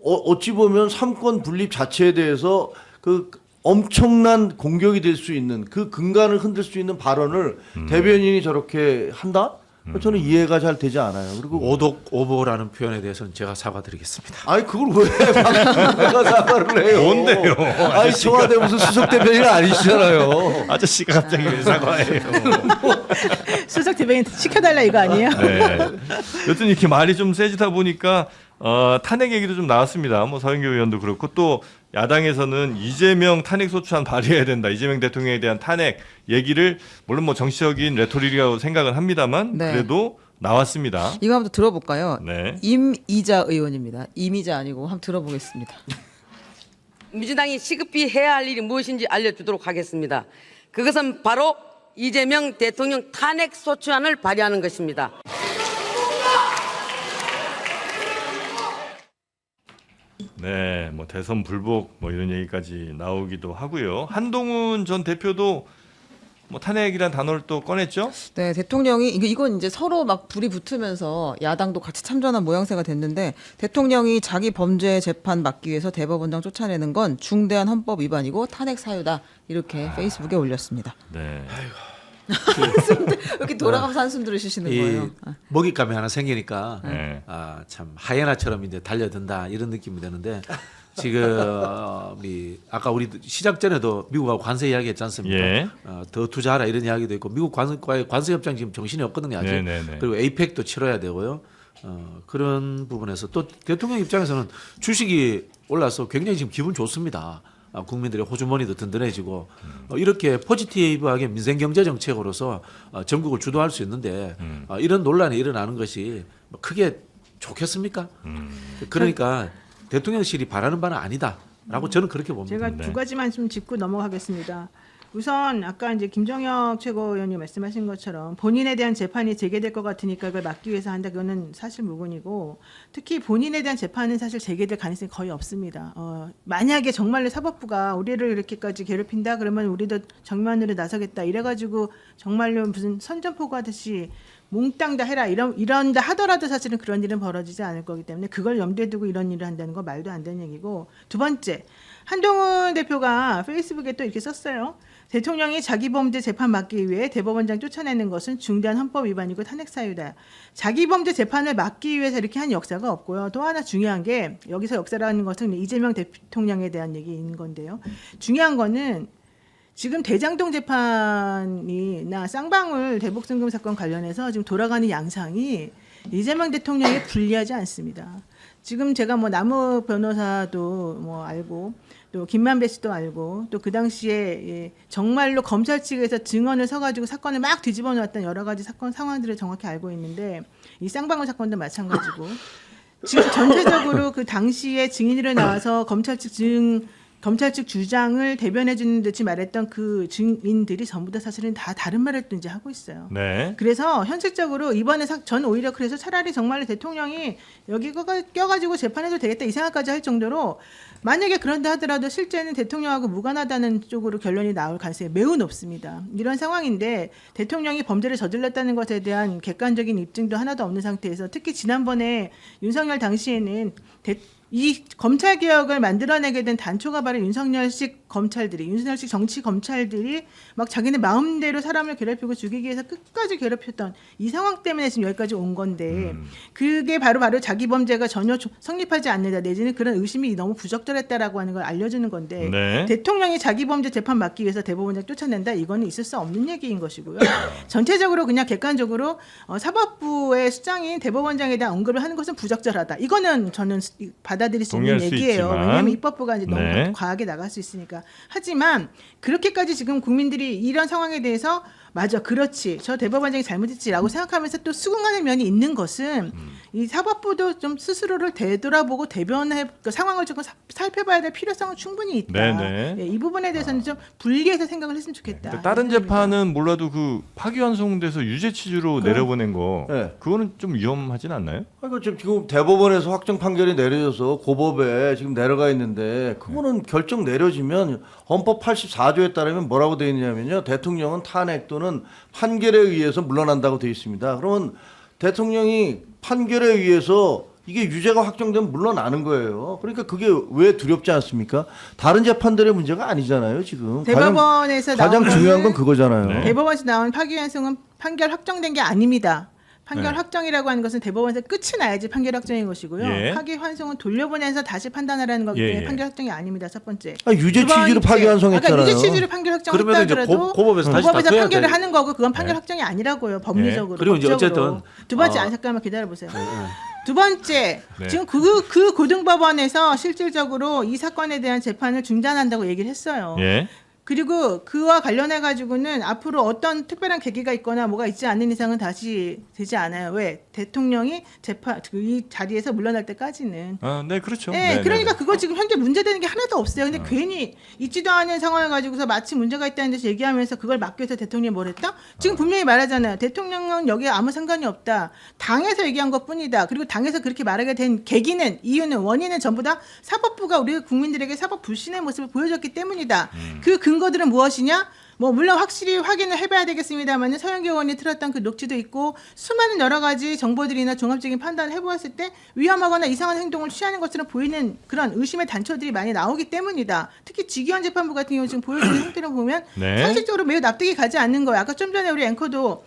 [SPEAKER 3] 어찌 보면 삼권 분립 자체에 대해서 그 엄청난 공격이 될 수 있는 그 근간을 흔들 수 있는 발언을 대변인이 저렇게 한다? 저는 이해가 잘 되지 않아요. 그리고
[SPEAKER 1] 오독 오보라는 표현에 대해서는 제가 사과드리겠습니다.
[SPEAKER 3] 아니 그걸 왜 내가 사과를 해요?
[SPEAKER 4] 뭔데요?
[SPEAKER 3] 아니 청와대 무슨 수석 대변인 아니시잖아요.
[SPEAKER 4] 아저씨가 갑자기 왜 사과해요?
[SPEAKER 2] 수석 대변인 시켜달라 이거 아니에요?
[SPEAKER 4] 네. 여튼 이렇게 말이 좀 세지다 보니까 탄핵 얘기도 좀 나왔습니다. 뭐 서영교 의원도 그렇고 또 야당에서는 이재명 탄핵 소추안 발의해야 된다. 이재명 대통령에 대한 탄핵 얘기를 물론 뭐 정치적인 레토릭이라고 생각을 합니다만
[SPEAKER 5] 네.
[SPEAKER 4] 그래도 나왔습니다.
[SPEAKER 5] 이거 한번 들어볼까요?
[SPEAKER 4] 네.
[SPEAKER 5] 임이자 의원입니다. 임이자 아니고 한번 들어보겠습니다.
[SPEAKER 9] 민주당이 시급히 해야 할 일이 무엇인지 알려주도록 하겠습니다. 그것은 바로 이재명 대통령 탄핵 소추안을 발의하는 것입니다.
[SPEAKER 4] 네, 뭐 대선 불복 뭐 이런 얘기까지 나오기도 하고요. 한동훈 전 대표도 뭐 탄핵이란 단어를 또 꺼냈죠.
[SPEAKER 5] 네, 대통령이 이건 이제 서로 막 불이 붙으면서 야당도 같이 참전한 모양새가 됐는데 대통령이 자기 범죄 재판 막기 위해서 대법원장 쫓아내는 건 중대한 헌법 위반이고 탄핵 사유다 이렇게 페이스북에 올렸습니다.
[SPEAKER 4] 네.
[SPEAKER 5] 왜 이렇게 돌아가면서 한숨 들으시는 거예요?
[SPEAKER 1] 먹잇감이 하나 생기니까
[SPEAKER 4] 네.
[SPEAKER 1] 참 하이에나처럼 이제 달려든다 이런 느낌이 드는데 지금 우리 아까 우리 시작 전에도 미국하고 관세 이야기했지 않습니까?
[SPEAKER 4] 예.
[SPEAKER 1] 더 투자하라 이런 이야기도 있고 미국 관과의 관세 협정 지금 정신이 없거든요 아직.
[SPEAKER 4] 네네네.
[SPEAKER 1] 그리고 에이펙도 치러야 되고요. 그런 부분에서 또 대통령 입장에서는 주식이 올라서 굉장히 지금 기분 좋습니다. 국민들의 호주머니도 든든해지고 이렇게 포지티브하게 민생 경제 정책으로서 전국을 주도할 수 있는데 이런 논란이 일어나는 것이 뭐 크게 좋겠습니까? 그러니까 대통령실이 바라는 바는 아니다라고 저는 그렇게 봅니다.
[SPEAKER 2] 제가 두 가지만 좀 짚고 넘어가겠습니다. 우선 아까 이제 김정혁 최고위원이 말씀하신 것처럼 본인에 대한 재판이 재개될 것 같으니까 그걸 막기 위해서 한다. 그거는 사실 무근이고 특히 본인에 대한 재판은 사실 재개될 가능성이 거의 없습니다. 만약에 정말로 사법부가 우리를 이렇게까지 괴롭힌다 그러면 우리도 정면으로 나서겠다 이래가지고 정말로 무슨 선전포고 하듯이 몽땅 다 해라 이런다 하더라도 사실은 그런 일은 벌어지지 않을 거기 때문에 그걸 염두에 두고 이런 일을 한다는 건 말도 안 되는 얘기고 두 번째 한동훈 대표가 페이스북에 또 이렇게 썼어요. 대통령이 자기 범죄 재판 막기 위해 대법원장 쫓아내는 것은 중대한 헌법 위반이고 탄핵 사유다. 자기 범죄 재판을 막기 위해서 이렇게 한 역사가 없고요. 또 하나 중요한 게 여기서 역사라는 것은 이재명 대통령에 대한 얘기인 건데요. 중요한 거는 지금 대장동 재판이나 쌍방울 대북송금 사건 관련해서 지금 돌아가는 양상이 이재명 대통령에 불리하지 않습니다. 지금 제가 뭐 남우 변호사도 뭐 알고 또 김만배 씨도 알고 또 그 당시에 정말로 검찰 측에서 증언을 서가지고 사건을 막 뒤집어 놓았던 여러 가지 사건 상황들을 정확히 알고 있는데 이 쌍방울 사건도 마찬가지고 지금 전체적으로 그 당시에 증인으로 나와서 검찰 측 주장을 대변해 주는 듯이 말했던 그 증인들이 전부 다 사실은 다 다른 말을 또 이제 하고 있어요.
[SPEAKER 4] 네.
[SPEAKER 2] 그래서 현실적으로 이번에 전 오히려 그래서 차라리 정말로 대통령이 여기 껴가지고 재판해도 되겠다 이 생각까지 할 정도로 만약에 그런다 하더라도 실제는 대통령하고 무관하다는 쪽으로 결론이 나올 가능성이 매우 높습니다. 이런 상황인데 대통령이 범죄를 저질렀다는 것에 대한 객관적인 입증도 하나도 없는 상태에서 특히 지난번에 윤석열 당시에는 이 검찰 개혁을 만들어내게 된 단초가 바로 윤석열식 정치 검찰들이 막 자기네 마음대로 사람을 괴롭히고 죽이기 위해서 끝까지 괴롭혔던 이 상황 때문에 지금 여기까지 온 건데 그게 바로 자기 범죄가 전혀 성립하지 않는다 내지는 그런 의심이 너무 부적절했다라고 하는 걸 알려주는 건데
[SPEAKER 4] 네.
[SPEAKER 2] 대통령이 자기 범죄 재판 막기 위해서 대법원장 쫓아낸다 이거는 있을 수 없는 얘기인 것이고요. 전체적으로 그냥 객관적으로 사법부의 수장인 대법원장에 대한 언급을 하는 것은 부적절하다. 이거는 저는 받아들일 수 있는
[SPEAKER 4] 동의할 수
[SPEAKER 2] 얘기예요.
[SPEAKER 4] 있지만.
[SPEAKER 2] 왜냐하면 입법부가 이제 너무
[SPEAKER 4] 네.
[SPEAKER 2] 과하게 나갈 수 있으니까. 하지만 그렇게까지 지금 국민들이 이런 상황에 대해서 맞아, 그렇지, 저 대법원장이 잘못했지라고 생각하면서 또 수긍하는 면이 있는 것은 이 사법부도 좀 스스로를 되돌아보고 그 상황을 조금 살펴봐야 될 필요성은 충분히 있다.
[SPEAKER 4] 네네.
[SPEAKER 2] 이 부분에 대해서는 좀 분리해서 생각을 했으면 좋겠다.
[SPEAKER 4] 다른 재판은 몰라도 그 파기환송돼서 유죄 취지로 내려보낸 거
[SPEAKER 3] 네.
[SPEAKER 4] 그거는 좀 위험하진 않나요?
[SPEAKER 3] 그러니까 지금 대법원에서 확정 판결이 내려져서 고법에 지금 내려가 있는데 그거는 결정 내려지면 헌법 84조에 따르면 뭐라고 되어 있냐면요. 대통령은 탄핵 또는 판결에 의해서 물러난다고 되어 있습니다. 그러면 대통령이 판결에 의해서 이게 유죄가 확정되면 물러나는 거예요. 그러니까 그게 왜 두렵지 않습니까? 다른 재판들의 문제가 아니잖아요, 지금.
[SPEAKER 2] 대법원에서
[SPEAKER 3] 가장
[SPEAKER 2] 나온
[SPEAKER 3] 중요한 건 그거잖아요.
[SPEAKER 4] 네.
[SPEAKER 2] 대법원에서 나온 파기환송은 판결 확정된 게 아닙니다. 판결
[SPEAKER 4] 네.
[SPEAKER 2] 확정이라고 하는 것은 대법원에서 끝이 나야지 판결 확정인 것이고요.
[SPEAKER 4] 예.
[SPEAKER 2] 파기환송은 돌려보내서 다시 판단하라는 거기 때문에
[SPEAKER 4] 예.
[SPEAKER 2] 판결 확정이 아닙니다. 첫 번째.
[SPEAKER 3] 유죄
[SPEAKER 2] 두 번째,
[SPEAKER 3] 취지로 파기환송했잖아요.
[SPEAKER 2] 그러니까 유죄 취지로 판결 확정했다
[SPEAKER 1] 그러면 이제
[SPEAKER 2] 하더라도
[SPEAKER 1] 고법에서 다시
[SPEAKER 2] 고법에서
[SPEAKER 1] 다퉈야
[SPEAKER 2] 판결을
[SPEAKER 1] 돼.
[SPEAKER 2] 하는 거고 그건 판결 확정이 아니라고요. 법리적으로.
[SPEAKER 1] 그리고 이제
[SPEAKER 2] 법적으로.
[SPEAKER 1] 어쨌든,
[SPEAKER 2] 두 번째 잠깐만 기다려 보세요. 두 번째,
[SPEAKER 4] 네.
[SPEAKER 2] 지금 그 고등법원에서 실질적으로 이 사건에 대한 재판을 중단한다고 얘기를 했어요.
[SPEAKER 4] 예.
[SPEAKER 2] 그리고 그와 관련해 가지고는 앞으로 어떤 특별한 계기가 있거나 뭐가 있지 않는 이상은 다시 되지 않아요. 왜? 대통령이 이 자리에서 물러날 때까지는.
[SPEAKER 4] 네, 그렇죠.
[SPEAKER 2] 네,
[SPEAKER 4] 네,
[SPEAKER 2] 그러니까
[SPEAKER 4] 네.
[SPEAKER 2] 그거 지금 현재 문제되는 게 하나도 없어요. 근데 괜히 있지도 않은 상황을 가지고서 마치 문제가 있다는 듯이 얘기하면서 그걸 막기 위해서 대통령이 뭘 했다? 지금 분명히 말하잖아요. 대통령은 여기에 아무 상관이 없다. 당에서 얘기한 것뿐이다. 그리고 당에서 그렇게 말하게 된 계기는, 이유는, 원인은 전부 다 사법부가 우리 국민들에게 사법 불신의 모습을 보여줬기 때문이다. 그 근거들은 무엇이냐? 뭐 물론 확실히 확인을 해봐야 되겠습니다만 서영교 의원이 틀었던 그 녹취도 있고 수많은 여러 가지 정보들이나 종합적인 판단을 해보았을 때 위험하거나 이상한 행동을 취하는 것처럼 보이는 그런 의심의 단초들이 많이 나오기 때문이다. 특히 지기현 재판부 같은 경우 지금 보여주는 형태를 보면
[SPEAKER 4] 네.
[SPEAKER 2] 상식적으로 매우 납득이 가지 않는 거예요. 아까 좀 전에 우리 앵커도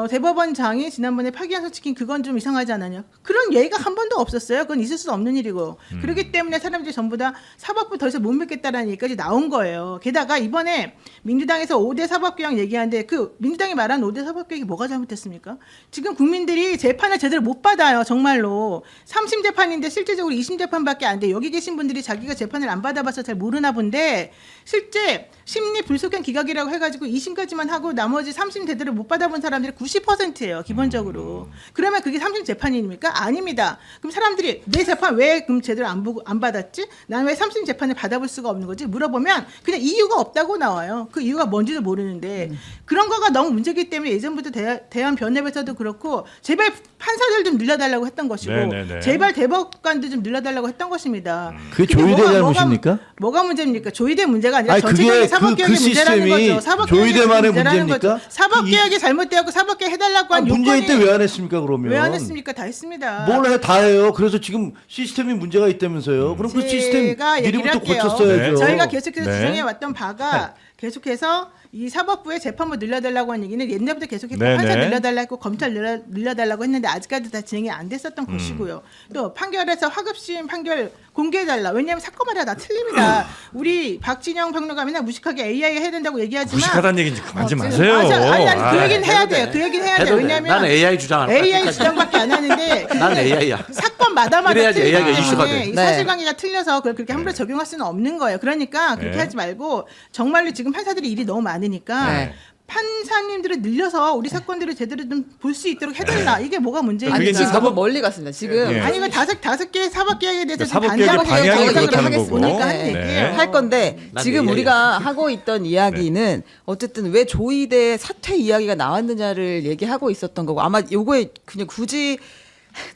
[SPEAKER 2] 대법원장이 지난번에 파기환송 시킨 그건 좀 이상하지 않았냐? 그런 예의가 한 번도 없었어요. 그건 있을 수 없는 일이고. 그렇기 때문에 사람들이 전부 다 사법부 더 이상 못 믿겠다라는 얘기까지 나온 거예요. 게다가 이번에 민주당에서 5대 사법개혁 얘기하는데 그 민주당이 말한 5대 사법개혁이 뭐가 잘못됐습니까? 지금 국민들이 재판을 제대로 못 받아요. 정말로. 3심 재판인데 실제적으로 2심 재판밖에 안 돼. 여기 계신 분들이 자기가 재판을 안 받아봐서 잘 모르나 본데 실제 심리 불속행 기각이라고 해가지고 2심까지만 하고 나머지 3심 제대로 못 받아본 사람들이 90%예요. 기본적으로. 그러면 그게 3심 재판입니까? 아닙니다. 그럼 사람들이 내 재판 왜 그럼 제대로 안 받았지? 난 왜 3심 재판을 받아볼 수가 없는 거지? 물어보면 그냥 이유가 없다고 나와요. 그 이유가 뭔지도 모르는데 그런 거가 너무 문제이기 때문에 예전부터 대한변협에서도 그렇고 제발 판사들 좀 늘려달라고 했던 것이고
[SPEAKER 4] 네네네.
[SPEAKER 2] 제발 대법관도 좀 늘려달라고 했던 것입니다.
[SPEAKER 3] 그게
[SPEAKER 2] 근데
[SPEAKER 3] 조의대 잘못입니까?
[SPEAKER 2] 뭐가 문제입니까? 조의대 문제가 아니라
[SPEAKER 3] 아니,
[SPEAKER 2] 전체적인
[SPEAKER 3] 그게
[SPEAKER 2] 사법개혁의
[SPEAKER 3] 그
[SPEAKER 2] 문제라는
[SPEAKER 3] 시스템이
[SPEAKER 2] 거죠. 사법개혁의
[SPEAKER 3] 조의대만의
[SPEAKER 2] 문제라는
[SPEAKER 3] 문제입니까?
[SPEAKER 2] 거죠. 사법개혁이 잘못되었고 사법개혁 해달라고 한
[SPEAKER 3] 문재인
[SPEAKER 2] 요건이
[SPEAKER 3] 때 왜 안 했습니까 그러면?
[SPEAKER 2] 왜 안 했습니까? 다 했습니다.
[SPEAKER 3] 뭘 해 다 해요. 그래서 지금 시스템이 문제가 있다면서요. 그럼 그 시스템
[SPEAKER 2] 제가 얘기를
[SPEAKER 3] 미리부터
[SPEAKER 2] 할게요.
[SPEAKER 3] 고쳤어야죠.
[SPEAKER 4] 네.
[SPEAKER 2] 저희가 계속해서
[SPEAKER 4] 네.
[SPEAKER 2] 주장해 왔던 바가 계속해서 이 사법부의 재판부 늘려달라고 한 얘기는 옛날부터 계속해서
[SPEAKER 4] 네,
[SPEAKER 2] 판사
[SPEAKER 4] 네.
[SPEAKER 2] 늘려달라고 했고 검찰 늘려달라고 했는데 아직까지 다 진행이 안 됐었던 것이고요. 또 판결에서 화급심 판결 공개해달라. 왜냐하면 사건마다 다 틀립니다. 우리 박진영 평론가이나 무식하게 AI 해야 된다고 얘기하지만
[SPEAKER 4] 무식하다는 얘기 그만 좀
[SPEAKER 2] 지금-
[SPEAKER 4] 하세요.
[SPEAKER 2] 아니, 그 얘기는 해야
[SPEAKER 1] 해도
[SPEAKER 2] 돼요.
[SPEAKER 1] 돼.
[SPEAKER 2] 그 얘기는 해야 돼요.
[SPEAKER 1] 해도 돼.
[SPEAKER 2] 왜냐하면
[SPEAKER 1] 나는 AI 주장 안 할 거야.
[SPEAKER 2] AI
[SPEAKER 1] 끝까지.
[SPEAKER 2] 주장밖에 안 하는데
[SPEAKER 1] 난 AI야.
[SPEAKER 2] 사건마다마다
[SPEAKER 1] 이래야지
[SPEAKER 2] 틀리기
[SPEAKER 1] AI가 이슈가
[SPEAKER 2] 때문에
[SPEAKER 1] 돼.
[SPEAKER 2] 이
[SPEAKER 5] 네.
[SPEAKER 2] 사실관계가 틀려서 그걸 그렇게 함부로 적용할 수는 없는 거예요. 그러니까 그렇게
[SPEAKER 4] 네.
[SPEAKER 2] 하지 말고 정말로 지금 판사들이 일이 너무 많으니까
[SPEAKER 5] 네.
[SPEAKER 2] 판사님들을 늘려서 우리 사건들을 제대로 좀 볼 수 있도록 해달라. 이게 뭐가
[SPEAKER 4] 그게
[SPEAKER 2] 문제입니까?
[SPEAKER 4] 이제
[SPEAKER 5] 지금 너무
[SPEAKER 4] 사법-
[SPEAKER 5] 멀리 갔습니다. 지금
[SPEAKER 4] 예.
[SPEAKER 2] 아니 이거 다섯 개 사법개혁에 대해서 좀
[SPEAKER 4] 사법개혁의
[SPEAKER 2] 반대하고
[SPEAKER 4] 방향이
[SPEAKER 2] 해요.
[SPEAKER 4] 그렇다는
[SPEAKER 2] 하겠습니까?
[SPEAKER 4] 거고.
[SPEAKER 2] 하는
[SPEAKER 5] 네.
[SPEAKER 2] 얘기예요.
[SPEAKER 5] 할 건데
[SPEAKER 1] 난
[SPEAKER 5] 지금
[SPEAKER 1] AI야.
[SPEAKER 5] 우리가 하고 있던 이야기는 어쨌든 왜 조의대 사퇴 이야기가 나왔느냐를 얘기하고 있었던 거고 아마 요거에 그냥 굳이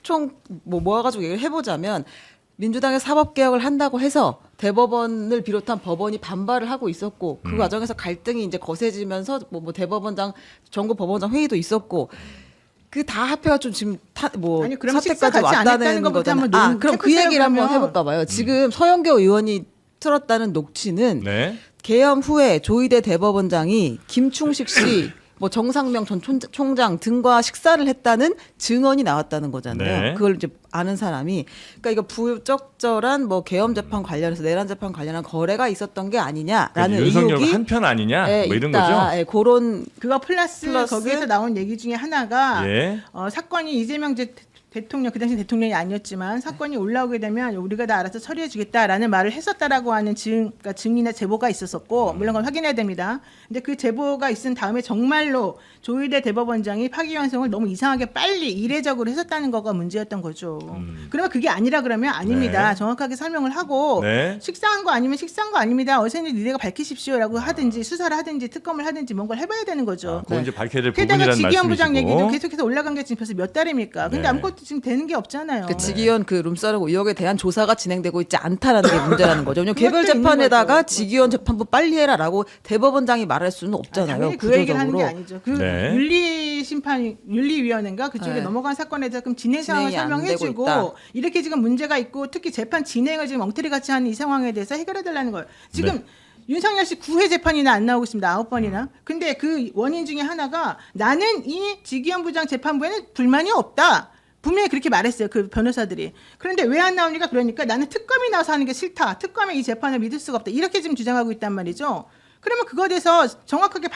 [SPEAKER 5] 총 모아가지고 얘기를 해보자면 민주당의 사법개혁을 한다고 해서 대법원을 비롯한 법원이 반발을 하고 있었고 그 과정에서 갈등이 이제 거세지면서 뭐 대법원장 전국 법원장 회의도 있었고 그 다 합해가 좀 지금
[SPEAKER 2] 아니, 그럼 식사
[SPEAKER 5] 사태까지
[SPEAKER 2] 같이 안 했다는
[SPEAKER 5] 왔다는
[SPEAKER 2] 것부터
[SPEAKER 5] 거잖아.
[SPEAKER 2] 한번
[SPEAKER 5] 그럼 그
[SPEAKER 2] 해보세요,
[SPEAKER 5] 얘기를 한번
[SPEAKER 2] 그러면.
[SPEAKER 5] 해볼까 봐요. 지금 서영교 의원이 틀었다는 녹취는
[SPEAKER 4] 네.
[SPEAKER 5] 개엄 후에 조의대 대법원장이 김충식 씨, 뭐 정상명 전 총장 등과 식사를 했다는 증언이 나왔다는 거잖아요.
[SPEAKER 4] 네.
[SPEAKER 5] 그걸 이제 아는 사람이, 그러니까 이거 부적절한 뭐 개엄 재판 관련해서 내란 재판 관련한 거래가 있었던 게 아니냐라는
[SPEAKER 4] 윤석열
[SPEAKER 5] 의혹이
[SPEAKER 4] 한편 아니냐?
[SPEAKER 5] 예,
[SPEAKER 4] 뭐 이런
[SPEAKER 5] 있다.
[SPEAKER 4] 거죠?
[SPEAKER 5] 예, 그런
[SPEAKER 2] 그거 플러스 거기에서 나온 얘기 중에 하나가
[SPEAKER 4] 예.
[SPEAKER 2] 사건이 이재명 대통령 그 당시 대통령이 아니었지만 사건이 올라오게 되면 우리가 다 알아서 처리해주겠다라는 말을 했었다라고 하는 그러니까 증이나 제보가 있었었고 물론 그건 확인해야 됩니다. 근데 그 제보가 있은 다음에 정말로 조의대 대법원장이 파기환송을 너무 이상하게 빨리 이례적으로 했었다는 거가 문제였던 거죠. 그러면 그게 아니라 그러면 아닙니다.
[SPEAKER 4] 네.
[SPEAKER 2] 정확하게 설명을 하고
[SPEAKER 4] 네.
[SPEAKER 2] 식사한 거 아니면 식사한 거 아닙니다. 어선이 니네가 밝히십시오라고 하든지 수사를 하든지 특검을 하든지 뭔가를 해봐야 되는 거죠.
[SPEAKER 4] 그건 이제 밝혀야 될
[SPEAKER 2] 게다가
[SPEAKER 4] 부분이라는
[SPEAKER 2] 지기현 부장 얘기도
[SPEAKER 4] 말씀이시고.
[SPEAKER 2] 계속해서 올라간 게 지금 벌써 몇 달입니까? 근데
[SPEAKER 4] 네.
[SPEAKER 2] 아무것도 지금 되는 게 없잖아요.
[SPEAKER 5] 그 지기현 그 룸싸르고 의혹에 대한 조사가 진행되고 있지 않다라는 게 문제라는 거죠. 왜냐면
[SPEAKER 2] 그것도
[SPEAKER 5] 개별
[SPEAKER 2] 있는
[SPEAKER 5] 재판에다가
[SPEAKER 2] 거죠.
[SPEAKER 5] 지기현 재판부 빨리 해라라고 대법원장이 말할 수는 없잖아요.
[SPEAKER 2] 당연히 그 얘기를 하는 게
[SPEAKER 5] 구조적으로.
[SPEAKER 2] 아니죠. 그
[SPEAKER 4] 네.
[SPEAKER 2] 윤리위원회인가 그쪽에
[SPEAKER 5] 네.
[SPEAKER 2] 넘어간 사건에 대해서 그럼 진행 상황을
[SPEAKER 5] 진행이 안 되고
[SPEAKER 2] 설명해주고
[SPEAKER 5] 있다.
[SPEAKER 2] 이렇게 지금 문제가 있고 특히 재판 진행을 지금 엉터리 같이 하는 이 상황에 대해서 해결해달라는 거예요. 지금
[SPEAKER 4] 네.
[SPEAKER 2] 윤석열 씨 9회 재판이나 안 나오고 있습니다. 9번이나. 근데 그 원인 중에 하나가 나는 이 지기현 부장 재판부에는 불만이 없다. 분명히 그렇게 말했어요. 그 변호사들이. 그런데 왜 안 나오니까 그러니까 나는 특검이 나와서 하는 게 싫다. 특검의 이 재판을 믿을 수가 없다. 이렇게 지금 주장하고 있단 말이죠. 그러면 그거에 대해서 정확하게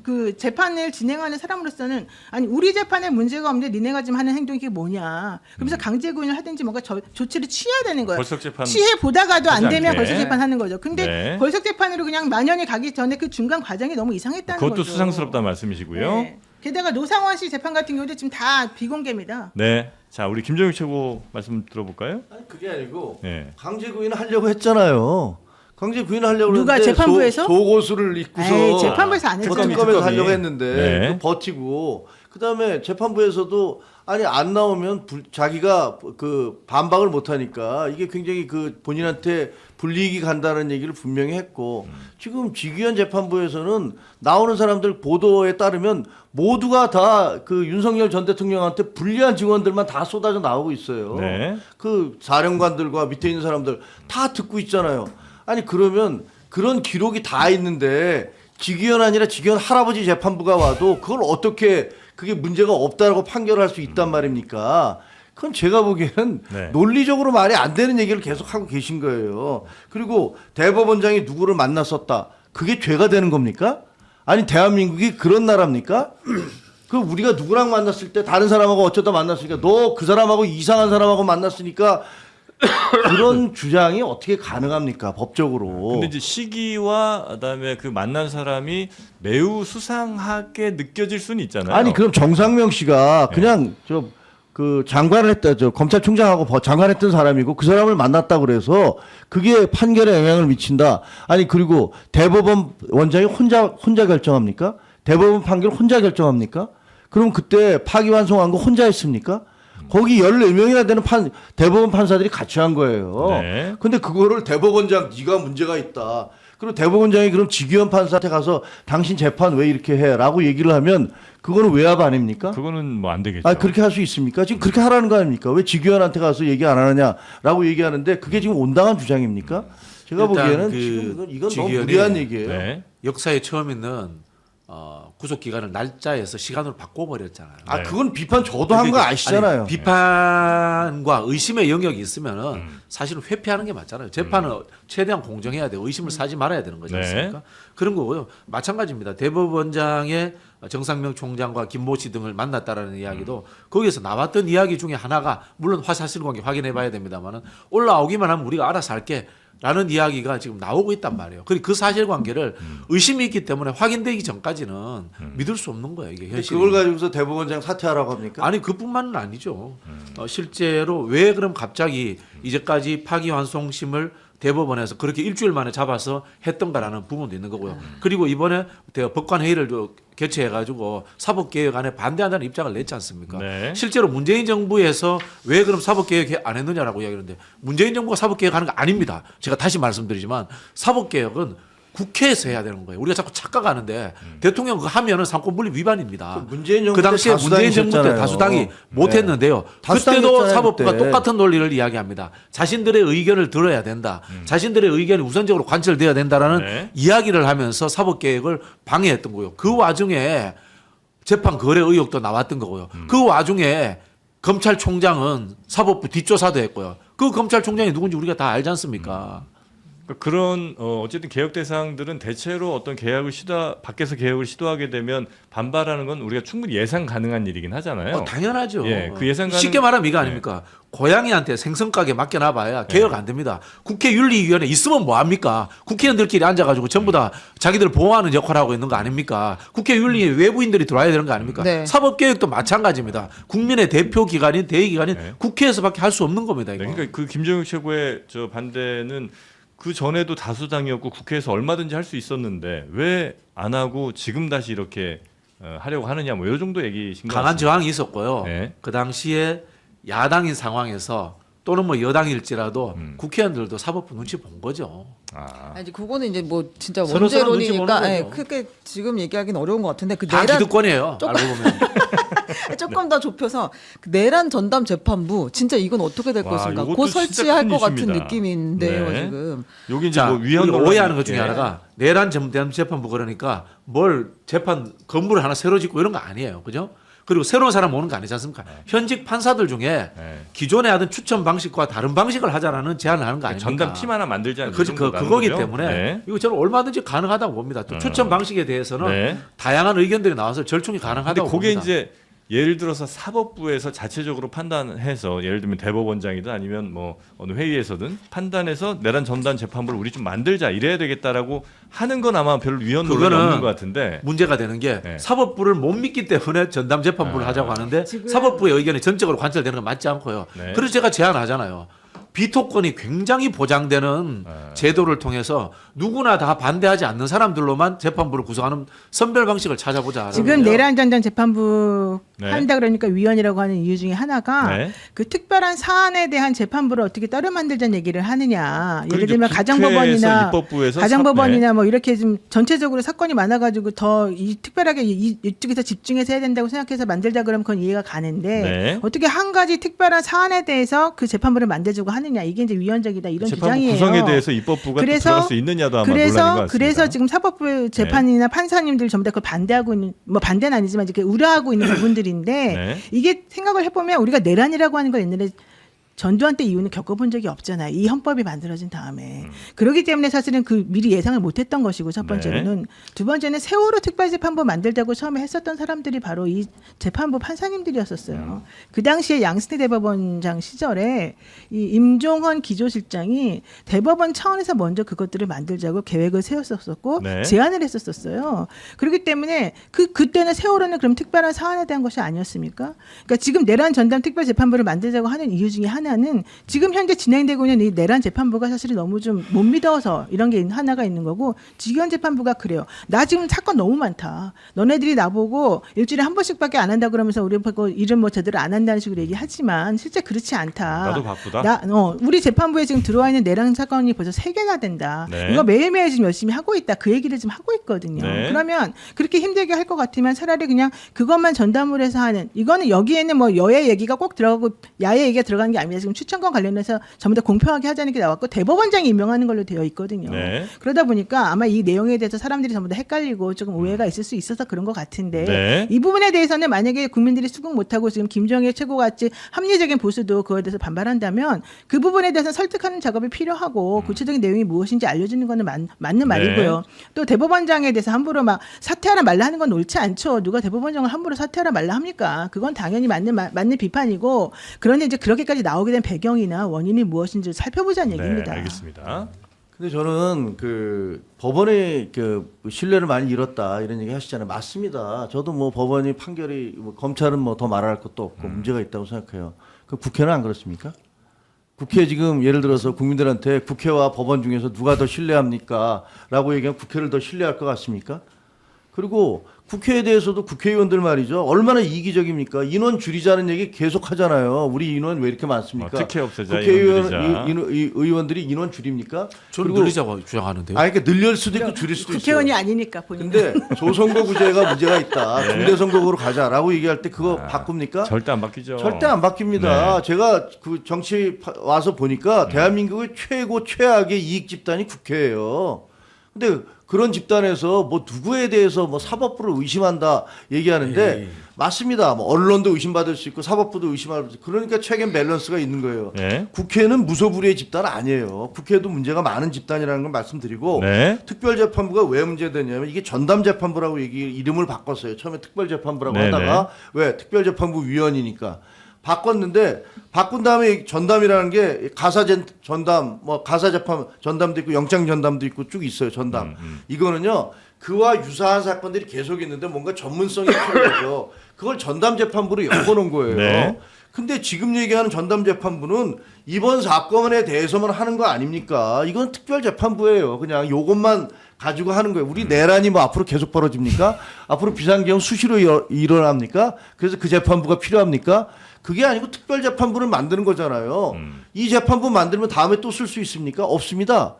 [SPEAKER 2] 그 재판을 진행하는 사람으로서는 아니 우리 재판에 문제가 없는데 니네가 지금 하는 행동이 이게 뭐냐. 그러면서 강제 구인을 하든지 뭔가 조치를 취해야 되는 거예요.
[SPEAKER 4] 벌석 재판
[SPEAKER 2] 취해 보다가도 안
[SPEAKER 4] 하지
[SPEAKER 2] 되면
[SPEAKER 4] 않게.
[SPEAKER 2] 벌석 재판하는 거죠. 근데
[SPEAKER 4] 네.
[SPEAKER 2] 벌석 재판으로 그냥 만연히 가기 전에 그 중간 과정이 너무 이상했다는
[SPEAKER 4] 그것도
[SPEAKER 2] 거죠.
[SPEAKER 4] 수상스럽다는 말씀이시고요.
[SPEAKER 2] 네. 게다가 노상원 씨 재판 같은 경우도 지금 다 비공개입니다.
[SPEAKER 4] 네. 자, 우리 김정육 최고 말씀 들어볼까요?
[SPEAKER 3] 아니, 그게 아니고
[SPEAKER 4] 네.
[SPEAKER 3] 강제 구인을 하려고 했잖아요. 강제 구인을 하려고
[SPEAKER 2] 누가
[SPEAKER 3] 했는데
[SPEAKER 2] 재판부에서?
[SPEAKER 3] 속옷을 입고서
[SPEAKER 2] 에이, 재판부에서 안 했죠.
[SPEAKER 3] 특검에서
[SPEAKER 4] 특검이.
[SPEAKER 3] 하려고 했는데
[SPEAKER 4] 네.
[SPEAKER 3] 그 버티고 그다음에 재판부에서도 아니 안 나오면 자기가 그 반박을 못 하니까 이게 굉장히 그 본인한테 불이익이 간다는 얘기를 분명히 했고 지금 지기현 재판부에서는 나오는 사람들 보도에 따르면 모두가 다 그 윤석열 전 대통령한테 불리한 증언들만 다 쏟아져 나오고 있어요.
[SPEAKER 4] 네.
[SPEAKER 3] 그 사령관들과 밑에 있는 사람들 다 듣고 있잖아요. 아니 그러면 그런 기록이 다 있는데 지기현 아니라 지기현 할아버지 재판부가 와도 그걸 어떻게 그게 문제가 없다라고 판결할 수 있단 말입니까? 그건 제가 보기에는
[SPEAKER 4] 네.
[SPEAKER 3] 논리적으로 말이 안 되는 얘기를 계속 하고 계신 거예요. 그리고 대법원장이 누구를 만났었다. 그게 죄가 되는 겁니까? 아니 대한민국이 그런 나라입니까? 그 우리가 누구랑 만났을 때 다른 사람하고 어쩌다 만났으니까 너 그 사람하고 이상한 사람하고 만났으니까 그런 주장이 어떻게 가능합니까 법적으로?
[SPEAKER 4] 근데 이제 시기와 그다음에 그 만난 사람이 매우 수상하게 느껴질 수는 있잖아요.
[SPEAKER 3] 아니 그럼 정상명 씨가
[SPEAKER 4] 네.
[SPEAKER 3] 그냥 저 그 장관을 했다 저 검찰총장하고 장관했던 사람이고 그 사람을 만났다 그래서 그게 판결에 영향을 미친다. 아니 그리고 대법원 원장이 혼자 결정합니까? 대법원 판결 혼자 결정합니까? 그럼 그때 파기환송한 거 혼자 했습니까? 거기 14명이나 되는 대법원 판사들이 같이 한 거예요.
[SPEAKER 4] 네.
[SPEAKER 3] 근데 그거를 대법원장 네가 문제가 있다. 그리고 대법원장이 그럼 지기현 판사한테 가서 당신 재판 왜 이렇게 해? 라고 얘기를 하면 그거는 외압 아닙니까?
[SPEAKER 4] 그거는 뭐 안 되겠죠.
[SPEAKER 3] 아 그렇게 할 수 있습니까? 지금 그렇게 하라는 거 아닙니까? 왜 지기현한테 가서 얘기 안 하느냐라고 얘기하는데 그게 지금 온당한 주장입니까? 제가
[SPEAKER 1] 일단
[SPEAKER 3] 보기에는
[SPEAKER 1] 그
[SPEAKER 3] 지금 이건 너무
[SPEAKER 1] 지기현이-
[SPEAKER 3] 무리한 얘기예요.
[SPEAKER 4] 네.
[SPEAKER 1] 역사에 처음 있는 구속 기간을 날짜에서 시간으로 바꿔버렸잖아요.
[SPEAKER 3] 아
[SPEAKER 4] 네.
[SPEAKER 3] 그건 비판 저도 한 거
[SPEAKER 1] 그러니까
[SPEAKER 3] 아시잖아요.
[SPEAKER 1] 아니, 비판과 의심의 영역이 있으면은 사실은 회피하는 게 맞잖아요. 재판은 최대한 공정해야 돼요. 의심을 사지 말아야 되는 거지
[SPEAKER 4] 네.
[SPEAKER 1] 않습니까? 그런 거고요. 마찬가지입니다. 대법원장의 정상명 총장과 김모 씨 등을 만났다라는 이야기도 거기에서 나왔던 이야기 중에 하나가 물론 사실관계 확인해 봐야 됩니다만은 올라오기만 하면 우리가 알아서 할게. 라는 이야기가 지금 나오고 있단 말이에요. 그리고 그 사실관계를 의심이 있기 때문에 확인되기 전까지는 믿을 수 없는 거예요. 이게
[SPEAKER 3] 근데
[SPEAKER 1] 현실.
[SPEAKER 3] 그걸 가지고서 대법원장 사퇴하라고 합니까?
[SPEAKER 1] 아니 그뿐만은 아니죠. 실제로 왜 그럼 갑자기 이제까지 파기환송심을 대법원에서 그렇게 일주일 만에 잡아서 했던가라는 부분도 있는 거고요. 그리고 이번에 법관 회의를 개최해가지고 사법개혁안에 반대한다는 입장을 냈지 않습니까?
[SPEAKER 4] 네.
[SPEAKER 1] 실제로 문재인 정부에서 왜 그럼 사법개혁 안 했느냐라고 이야기하는데 문재인 정부가 사법개혁하는 거 아닙니다. 제가 다시 말씀드리지만 사법개혁은 국회에서 해야 되는 거예요. 우리가 자꾸 착각하는데 대통령 그거 하면은 상권 분립 위반입니다.
[SPEAKER 3] 문재인 정부
[SPEAKER 1] 그 당시에
[SPEAKER 3] 때
[SPEAKER 1] 문재인 정부 때
[SPEAKER 3] 다수당이셨잖아요.
[SPEAKER 1] 다수당이 못했는데요.
[SPEAKER 3] 다수당이
[SPEAKER 1] 그때도
[SPEAKER 3] 했잖아요,
[SPEAKER 1] 사법부가
[SPEAKER 3] 그때.
[SPEAKER 1] 똑같은 논리를 이야기합니다. 자신들의 의견을 들어야 된다. 자신들의 의견이 우선적으로 관철돼야 된다라는
[SPEAKER 4] 네.
[SPEAKER 1] 이야기를 하면서 사법개혁을 방해했던 거예요. 그 와중에 재판 거래 의혹도 나왔던 거고요. 그 와중에 검찰총장은 사법부 뒷조사도 했고요. 그 검찰총장이 누군지 우리가 다 알지 않습니까?
[SPEAKER 4] 그러니까 그런 어쨌든 개혁 대상들은 대체로 어떤 계약을 밖에서 개혁을 시도하게 되면 반발하는 건 우리가 충분히 예상 가능한 일이긴 하잖아요.
[SPEAKER 1] 당연하죠.
[SPEAKER 4] 예, 그 예상 가능-
[SPEAKER 1] 쉽게 말하면 이거 아닙니까? 고양이한테 생선가게 맡겨놔봐야 개혁 안 됩니다. 국회 윤리위원회 있으면 뭐합니까? 국회의원들끼리 앉아가지고 전부 다 자기들 보호하는 역할을 하고 있는 거 아닙니까? 국회 윤리위에 외부인들이 들어와야 되는 거 아닙니까?
[SPEAKER 5] 네.
[SPEAKER 1] 사법개혁도 마찬가지입니다. 국민의 대표 기관인 대의기관인
[SPEAKER 4] 네.
[SPEAKER 1] 국회에서밖에 할 수 없는 겁니다.
[SPEAKER 4] 네,
[SPEAKER 1] 이거.
[SPEAKER 4] 그러니까 그 김정육 최고의 저 반대는 그 전에도 다수당이었고 국회에서 얼마든지 할 수 있었는데 왜 안 하고 지금 다시 이렇게 하려고 하느냐 뭐 이 정도 얘기신 것
[SPEAKER 1] 강한
[SPEAKER 4] 같습니다.
[SPEAKER 1] 저항이 있었고요.
[SPEAKER 4] 네.
[SPEAKER 1] 그 당시에 야당인 상황에서 또는 뭐 여당일지라도 국회의원들도 사법부 눈치 본 거죠.
[SPEAKER 4] 아,
[SPEAKER 5] 아니 그거는 이제 뭐 진짜
[SPEAKER 1] 서로 눈치 보는
[SPEAKER 5] 원죄론이니까
[SPEAKER 1] 거죠.
[SPEAKER 5] 예, 크게 지금 얘기하기는 어려운 것 같은데 그
[SPEAKER 1] 다
[SPEAKER 5] 내란
[SPEAKER 1] 기득권이에요.
[SPEAKER 5] 조금-
[SPEAKER 1] 알고 보면.
[SPEAKER 5] 조금 더 좁혀서 그 내란 전담 재판부 진짜 이건 어떻게 될
[SPEAKER 4] 와,
[SPEAKER 5] 것인가
[SPEAKER 4] 이것도
[SPEAKER 5] 곧
[SPEAKER 4] 진짜
[SPEAKER 5] 설치할
[SPEAKER 4] 큰
[SPEAKER 5] 것 같은
[SPEAKER 4] 이슈입니다.
[SPEAKER 5] 느낌인데요
[SPEAKER 4] 네.
[SPEAKER 5] 지금.
[SPEAKER 4] 여기 이제
[SPEAKER 1] 자,
[SPEAKER 4] 뭐 위헌
[SPEAKER 1] 우리가
[SPEAKER 4] 논란이-
[SPEAKER 1] 오해하는 것 중에
[SPEAKER 4] 예.
[SPEAKER 1] 하나가 내란 재판부 그러니까 뭘 재판 건물을 하나 새로 짓고 이런 거 아니에요. 그죠? 그리고 새로운 사람 오는 거 아니지 않습니까? 현직 판사들 중에
[SPEAKER 4] 네.
[SPEAKER 1] 기존에 하던 추천 방식과 다른 방식을 하자라는 제안을 하는 거 아닙니까?
[SPEAKER 4] 전담 팀 하나 만들자는
[SPEAKER 1] 그거기 때문에
[SPEAKER 4] 네.
[SPEAKER 1] 이거 저는 얼마든지 가능하다고 봅니다. 또 추천 방식에 대해서는
[SPEAKER 4] 네.
[SPEAKER 1] 다양한 의견들이 나와서 절충이
[SPEAKER 4] 근데
[SPEAKER 1] 가능하다고
[SPEAKER 4] 그게
[SPEAKER 1] 봅니다.
[SPEAKER 4] 이제 예를 들어서 사법부에서 자체적으로 판단해서 예를 들면 대법원장이든 아니면 뭐 어느 회의에서든 판단해서 내란 전담 재판부를 우리 좀 만들자 이래야 되겠다라고 하는 건 아마 별 위헌 논란이
[SPEAKER 1] 그거는
[SPEAKER 4] 없는 것 같은데
[SPEAKER 1] 문제가 되는 게
[SPEAKER 4] 네.
[SPEAKER 1] 사법부를 못 믿기 때문에 전담 재판부를 하자고 하는데 사법부의 의견이 전적으로 관철되는 건 맞지 않고요.
[SPEAKER 4] 네.
[SPEAKER 1] 그래서 제가 제안하잖아요. 비토권이 굉장히 보장되는 제도를 통해서 누구나 다 반대하지 않는 사람들로만 재판부를 구성하는 선별 방식을 찾아보자.
[SPEAKER 2] 지금 내란 전담 재판부
[SPEAKER 4] 네.
[SPEAKER 2] 한다 그러니까 위헌이라고 하는 이유 중에 하나가
[SPEAKER 4] 네.
[SPEAKER 2] 그 특별한 사안에 대한 재판부를 어떻게 따로 만들자는 얘기를 하느냐. 예를
[SPEAKER 4] 그리고
[SPEAKER 2] 들면
[SPEAKER 4] 국회에서
[SPEAKER 2] 가정법원이나
[SPEAKER 4] 입법부에서
[SPEAKER 2] 가정법원이나 뭐 이렇게 좀 전체적으로 사건이 많아가지고 더 이 특별하게 이쪽에서 집중해서 해야 된다고 생각해서 만들자 그러면 그건 이해가 가는데
[SPEAKER 4] 네.
[SPEAKER 2] 어떻게 한 가지 특별한 사안에 대해서 그 재판부를 만들자고 하느냐 이게 이제 위헌적이다 이런
[SPEAKER 4] 재판부
[SPEAKER 2] 주장이에요.
[SPEAKER 4] 구성에 대해서 입법부가 또 들어갈 수 있느냐도 아마 논란인 것 같습니다.
[SPEAKER 2] 그래서 지금 사법부 재판이나 판사님들 전부 다 그걸 반대하고 있는 뭐 반대는 아니지만 이렇게 우려하고 있는 부분들인데
[SPEAKER 4] 네.
[SPEAKER 2] 이게 생각을 해보면 우리가 내란이라고 하는 걸 옛날에 전두환 때 이후는 겪어본 적이 없잖아요. 이 헌법이 만들어진 다음에. 그렇기 때문에 사실은 그 미리 예상을 못했던 것이고 첫 번째로는 두 번째는 세월호 특별재판부 만들자고 처음에 했었던 사람들이 바로 이 재판부 판사님들이었었어요. 그 당시에 양승태 대법원장 시절에 이 임종헌 기조실장이 대법원 차원에서 먼저 그것들을 만들자고 계획을 세웠었고
[SPEAKER 4] 네.
[SPEAKER 2] 제안을 했었어요. 그렇기 때문에 그때는 세월호는 그럼 특별한 사안에 대한 것이 아니었습니까? 그러니까 지금 내란 전담 특별재판부를 만들자고 하는 이유 중에 하나는 지금 현재 진행되고 있는 이 내란 재판부가 사실 너무 좀 못 믿어서 이런 게 하나가 있는 거고 직원 재판부가 그래요. 나 지금 사건 너무 많다. 너네들이 나보고 일주일에 한 번씩밖에 안 한다 그러면서 우리 보고 일은 뭐 제대로 안 한다는 식으로 얘기하지만 실제 그렇지 않다.
[SPEAKER 4] 나도 바쁘다.
[SPEAKER 2] 우리 재판부에 지금 들어와 있는 내란 사건이 벌써 3개나 된다.
[SPEAKER 4] 네.
[SPEAKER 2] 이거 매일매일 지금 열심히 하고 있다. 그 얘기를 지금 하고 있거든요.
[SPEAKER 4] 네.
[SPEAKER 2] 그러면 그렇게 힘들게 할 것 같으면 차라리 그냥 그것만 전담을 해서 하는 이거는 여기에는 뭐 여야 얘기가 꼭 들어가고 야의 얘기가 들어가는 게 아니라 지금 추천권 관련해서 전부 다 공평하게 하자는 게 나왔고 대법원장이 임명하는 걸로 되어 있거든요.
[SPEAKER 4] 네.
[SPEAKER 2] 그러다 보니까 아마 이 내용에 대해서 사람들이 전부 다 헷갈리고 조금 오해가 있을 수 있어서 그런 것 같은데
[SPEAKER 4] 네.
[SPEAKER 2] 이 부분에 대해서는 만약에 국민들이 수긍 못하고 지금 김정일 최고같이 합리적인 보수도 그거에 대해서 반발한다면 그 부분에 대해서 설득하는 작업이 필요하고 구체적인 내용이 무엇인지 알려주는 거는 맞는 말이고요. 또 대법원장에 대해서 함부로 막 사퇴하라 말라 하는 건 옳지 않죠. 누가 대법원장을 함부로 사퇴하라 말라 합니까? 그건 당연히 맞는 비판이고 그런데 이제 그렇게까지 나오게 된 배경이나 원인이 무엇인지 살펴보자는 얘기입니다.
[SPEAKER 4] 네, 알겠습니다.
[SPEAKER 3] 근데 저는 그 법원의 그 신뢰를 많이 잃었다 이런 얘기 하시잖아요. 맞습니다. 저도 뭐 법원이 판결이 뭐 검찰은 뭐 더 말할 것도 없고 문제가 있다고 생각해요. 그 국회는 안 그렇습니까? 국회 지금 예를 들어서 국민들한테 국회와 법원 중에서 누가 더 신뢰합니까? 라고 얘기하면 국회를 더 신뢰할 것 같습니까? 그리고 국회에 대해서도 국회의원들 말이죠. 얼마나 이기적입니까? 인원 줄이자는 얘기 계속 하잖아요. 우리 인원 왜 이렇게 많습니까?
[SPEAKER 4] 특혜 없애자, 인원 줄이자.
[SPEAKER 3] 의원들이 인원 줄입니까?
[SPEAKER 1] 저는
[SPEAKER 3] 그리고
[SPEAKER 1] 늘리자고 주장하는데요.
[SPEAKER 3] 아니 그러니까 늘릴 수도 있고 줄일 수도 있어요.
[SPEAKER 2] 국회의원이 아니니까 본인은.
[SPEAKER 3] 근데 조선거구제가 문제가 있다.
[SPEAKER 4] 네.
[SPEAKER 3] 중대선거구로 가자라고 얘기할 때 그거 바꿉니까?
[SPEAKER 4] 절대 안 바뀌죠.
[SPEAKER 3] 절대 안 바뀝니다.
[SPEAKER 4] 네.
[SPEAKER 3] 제가 그 정치 와서 보니까 대한민국의 최고 최악의 이익 집단이 국회예요. 근데 그런 집단에서 뭐 누구에 대해서 뭐 사법부를 의심한다 얘기하는데 맞습니다. 뭐 언론도 의심받을 수 있고 사법부도 의심받을 수 있고 그러니까 체계 밸런스가 있는 거예요.
[SPEAKER 4] 네.
[SPEAKER 3] 국회는 무소불위의 집단 아니에요. 국회도 문제가 많은 집단이라는 걸 말씀드리고
[SPEAKER 4] 네.
[SPEAKER 3] 특별재판부가 왜 문제되냐면 이게 전담재판부라고 이름을 바꿨어요. 처음에 특별재판부라고
[SPEAKER 4] 네네.
[SPEAKER 3] 하다가 왜 특별재판부 위원이니까 바꿨는데 바꾼 다음에 전담이라는 게 전담 뭐 가사재판 전담도 있고 영장 전담도 있고 쭉 있어요. 전담. 이거는요. 그와 유사한 사건들이 계속 있는데 뭔가 전문성이 필요해서 그걸 전담재판부로 엮어놓은 거예요.
[SPEAKER 4] 네.
[SPEAKER 3] 근데 지금 얘기하는 전담재판부는 이번 사건에 대해서만 하는 거 아닙니까? 이건 특별재판부예요. 그냥 요것만 가지고 하는 거예요. 우리 내란이 뭐 앞으로 계속 벌어집니까? 앞으로 비상계엄 수시로 일어납니까? 그래서 그 재판부가 필요합니까? 그게 아니고 특별재판부를 만드는 거잖아요. 이 재판부 만들면 다음에 또 쓸 수 있습니까? 없습니다.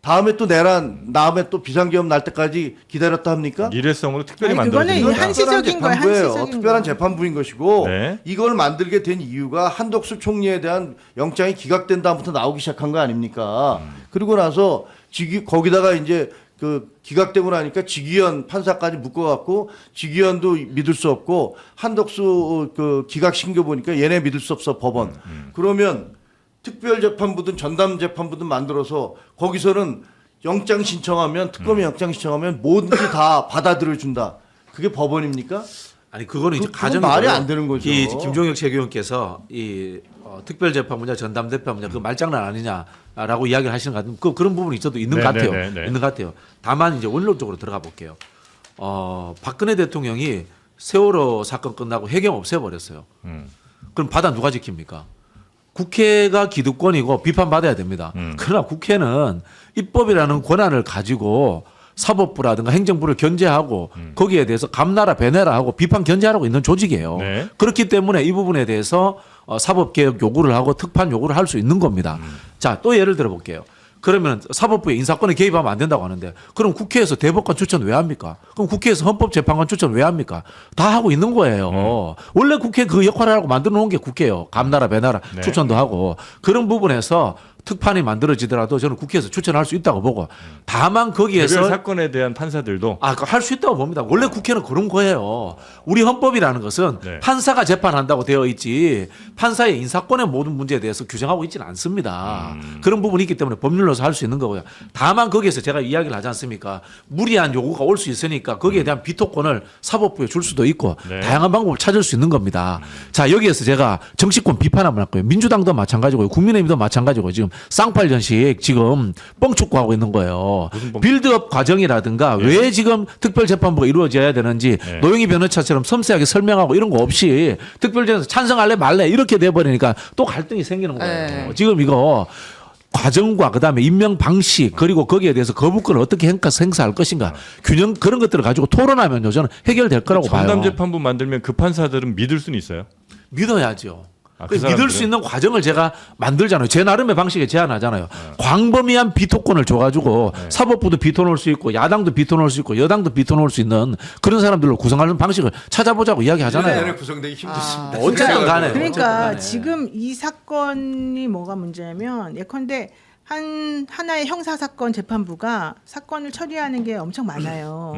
[SPEAKER 3] 다음에 또 내란, 다음에 또 비상계엄 날 때까지 기다렸다 합니까?
[SPEAKER 4] 일회성으로 특별히
[SPEAKER 2] 아니, 그거는
[SPEAKER 4] 만들어진
[SPEAKER 2] 이
[SPEAKER 4] 거죠.
[SPEAKER 2] 한시적인 거예요, 한시적인
[SPEAKER 3] 특별한
[SPEAKER 2] 거.
[SPEAKER 3] 재판부인 것이고
[SPEAKER 4] 네.
[SPEAKER 3] 이걸 만들게 된 이유가 한덕수 총리에 대한 영장이 기각된 다음부터 나오기 시작한 거 아닙니까? 그리고 나서 거기다가 이제 그 기각되고 나니까 지기현 판사까지 묶어갖고 지기현도 믿을 수 없고 한덕수 그 기각 신겨 보니까 얘네 믿을 수 없어 법원. 그러면 특별재판부든 전담재판부든 만들어서 거기서는 영장 신청하면 특검이 영장 신청하면 뭐든지 다 받아들여 준다. 그게 법원입니까?
[SPEAKER 1] 아니 그거는 이제
[SPEAKER 3] 그건
[SPEAKER 1] 가정이
[SPEAKER 3] 말이 안 되는 거죠.
[SPEAKER 1] 이 김종혁 최고위원께서 이 특별재판부냐 전담재판부냐 그 말장난 아니냐라고 이야기를 하시는 것 같은데 그런 부분이 있어도 있는 것 같아요.
[SPEAKER 4] 네네네네.
[SPEAKER 1] 있는 것 같아요. 다만 이제 원론적으로 들어가 볼게요. 박근혜 대통령이 세월호 사건 끝나고 해경 없애버렸어요. 그럼 바다 누가 지킵니까? 국회가 기득권이고 비판받아야 됩니다. 그러나 국회는 입법이라는 권한을 가지고 사법부라든가 행정부를 견제하고 거기에 대해서 감나라 배내라 하고 비판 견제하라고 있는 조직이에요.
[SPEAKER 4] 네.
[SPEAKER 1] 그렇기 때문에 이 부분에 대해서 사법개혁 요구를 하고 특판 요구를 할 수 있는 겁니다. 자, 또 예를 들어 볼게요. 그러면 사법부의 인사권에 개입하면 안 된다고 하는데 그럼 국회에서 대법관 추천 왜 합니까? 그럼 국회에서 헌법재판관 추천 왜 합니까? 다 하고 있는 거예요. 원래 국회 그 역할을 하고 만들어 놓은 게 국회예요. 감나라 배나라
[SPEAKER 4] 네.
[SPEAKER 1] 추천도 하고 그런 부분에서 특판이 만들어지더라도 저는 국회에서 추천할 수 있다고 보고 다만 거기에서
[SPEAKER 4] 개별 사건에 대한 판사들도
[SPEAKER 1] 할 수 있다고 봅니다. 원래 국회는 그런 거예요. 우리 헌법이라는 것은
[SPEAKER 4] 네.
[SPEAKER 1] 판사가 재판한다고 되어 있지 판사의 인사권의 모든 문제에 대해서 규정하고 있지는 않습니다. 그런 부분이 있기 때문에 법률로서 할 수 있는 거고요. 다만 거기에서 제가 이야기를 하지 않습니까? 무리한 요구가 올 수 있으니까 거기에 대한 비토권을 사법부에 줄 수도 있고
[SPEAKER 4] 네.
[SPEAKER 1] 다양한 방법을 찾을 수 있는 겁니다. 자, 여기에서 제가 정치권 비판 한번 할 거예요. 민주당도 마찬가지고요. 국민의힘도 마찬가지고 지금 쌍팔년식 지금 뻥축구하고 있는 거예요. 빌드업 과정이라든가 왜 지금 특별재판부가 이루어져야 되는지 노영희 변호사처럼 섬세하게 설명하고 이런 거 없이 특별재판부 찬성할래 말래 이렇게 돼버리니까 또 갈등이 생기는 거예요. 지금 이거 과정과 그다음에 임명 방식 그리고 거기에 대해서 거부권을 어떻게 행사할 것인가 균형 그런 것들을 가지고 토론하면요 저는 해결될 거라고 봐요.
[SPEAKER 4] 전담재판부 만들면 그 판사들은 믿을 수는 있어요?
[SPEAKER 1] 믿어야죠.
[SPEAKER 4] 그
[SPEAKER 1] 믿을
[SPEAKER 4] 사람들은?
[SPEAKER 1] 수 있는 과정을 제가 만들잖아요. 제 나름의 방식에 제안하잖아요. 광범위한 비토권을 줘가지고 사법부도 비토놓을 수 있고 야당도 비토놓을 수 있고 여당도 비토놓을 수 있는 그런 사람들로 구성하는 방식을 찾아보자고 이야기하잖아요.
[SPEAKER 3] 구성되기 힘들습니다.
[SPEAKER 1] 어쨌든 간에.
[SPEAKER 2] 그러니까
[SPEAKER 1] 어쨌든 간에.
[SPEAKER 2] 지금 이 사건이 뭐가 문제냐면 예컨대 하나의 형사 사건 재판부가 사건을 처리하는 게 엄청 많아요.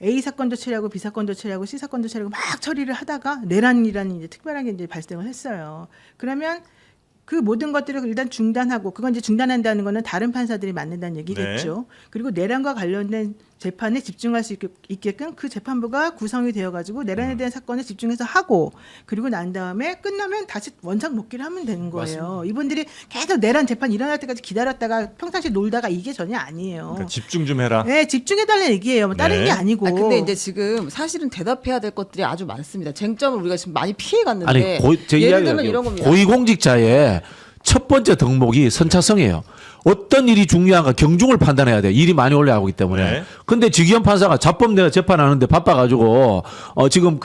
[SPEAKER 2] A 사건도 처리하고 B 사건도 처리하고 C 사건도 처리하고 막 처리를 하다가 내란이라는 이제 특별한 게 이제 발생을 했어요. 그러면 그 모든 것들을 일단 중단하고 그건 이제 중단한다는 거는 다른 판사들이 맡는다는 얘기겠죠. 그리고 내란과 관련된 재판에 집중할 수 있게끔 그 재판부가 구성이 되어가지고 내란에 대한 사건에 집중해서 하고 그리고 난 다음에 끝나면 다시 원상 복귀를 하면 되는 거예요.
[SPEAKER 1] 맞습니다.
[SPEAKER 2] 이분들이 계속 내란 재판 일어날 때까지 기다렸다가 평상시 놀다가 이게 전혀 아니에요.
[SPEAKER 4] 그러니까 집중 좀 해라.
[SPEAKER 2] 네, 집중해달라는 얘기예요. 뭐 다른
[SPEAKER 4] 네.
[SPEAKER 2] 게 아니고.
[SPEAKER 5] 근데 이제 지금 사실은 대답해야 될 것들이 아주 많습니다. 쟁점을 우리가 지금 많이 피해갔는데
[SPEAKER 1] 아니 제
[SPEAKER 5] 예를
[SPEAKER 1] 이야기가
[SPEAKER 5] 들면 이런 겁니다.
[SPEAKER 1] 고위공직자의 첫 번째 덕목이 선차성이에요. 어떤 일이 중요한가 경중을 판단해야 돼. 일이 많이 올라가기 때문에.
[SPEAKER 4] 네.
[SPEAKER 1] 근데 지기현 판사가 자법 내가 재판하는데 바빠가지고 지금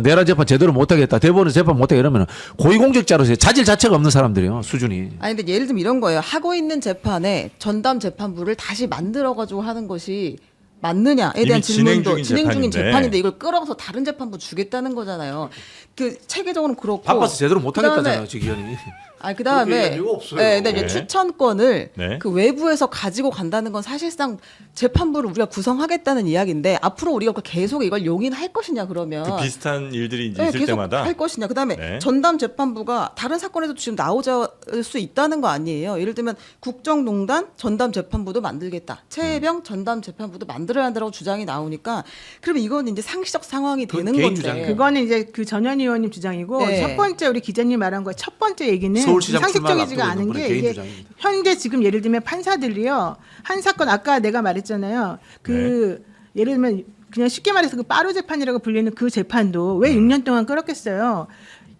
[SPEAKER 1] 내란 재판 제대로 못하겠다. 대법원 재판 못하게 이러면 고위공직자로서 자질 자체가 없는 사람들이에요. 수준이.
[SPEAKER 5] 아니 근데 예를 들면 이런 거예요. 하고 있는 재판에 전담 재판부를 다시 만들어 가지고 하는 것이 맞느냐에
[SPEAKER 4] 이미
[SPEAKER 5] 대한
[SPEAKER 4] 진행
[SPEAKER 5] 질문도
[SPEAKER 4] 중인
[SPEAKER 5] 진행 중인
[SPEAKER 4] 재판인데.
[SPEAKER 5] 재판인데 이걸 끌어서 다른 재판부 주겠다는 거잖아요. 그 체계적으로는 그렇고
[SPEAKER 1] 바빠서 제대로 못하겠다잖아요.
[SPEAKER 5] 그다음에-
[SPEAKER 1] 지기현이.
[SPEAKER 3] 그렇게 얘기할 리가 없어요.
[SPEAKER 5] 근데
[SPEAKER 4] 네.
[SPEAKER 5] 이제 추천권을
[SPEAKER 4] 네.
[SPEAKER 5] 그 외부에서 가지고 간다는 건 사실상 재판부를 우리가 구성하겠다는 이야기인데 앞으로 우리가 계속 이걸 용인할 것이냐 그러면
[SPEAKER 4] 그 비슷한 일들이 이제
[SPEAKER 5] 네,
[SPEAKER 4] 있을
[SPEAKER 5] 계속
[SPEAKER 4] 때마다
[SPEAKER 5] 할 것이냐. 그다음에
[SPEAKER 4] 네.
[SPEAKER 5] 전담 재판부가 다른 사건에도 지금 나오자 수 있다는 거 아니에요. 예를 들면 국정농단 전담 재판부도 만들겠다. 최혜병 전담 재판부도 만들어야 한다고 주장이 나오니까 그러면 이건 이제 상시적 상황이
[SPEAKER 1] 그건
[SPEAKER 5] 되는
[SPEAKER 1] 개인
[SPEAKER 5] 건데.
[SPEAKER 1] 주장이에요.
[SPEAKER 2] 그거는 이제 그 전현 의원님 주장이고
[SPEAKER 5] 네.
[SPEAKER 2] 첫 번째 우리 기자님 말한 거의 첫 번째 얘기는
[SPEAKER 1] 서울시장 출마를
[SPEAKER 2] 상식적이지가 않은
[SPEAKER 1] 앞두고 있는
[SPEAKER 2] 게
[SPEAKER 1] 분의 개인
[SPEAKER 2] 이게
[SPEAKER 1] 주장입니다.
[SPEAKER 2] 현재 지금 예를 들면 판사들이요 한 사건 아까 내가 말했잖아요 그 예를 들면 그냥 쉽게 말해서 그 빠루 재판이라고 불리는 그 재판도 왜 6년 동안 끌었겠어요.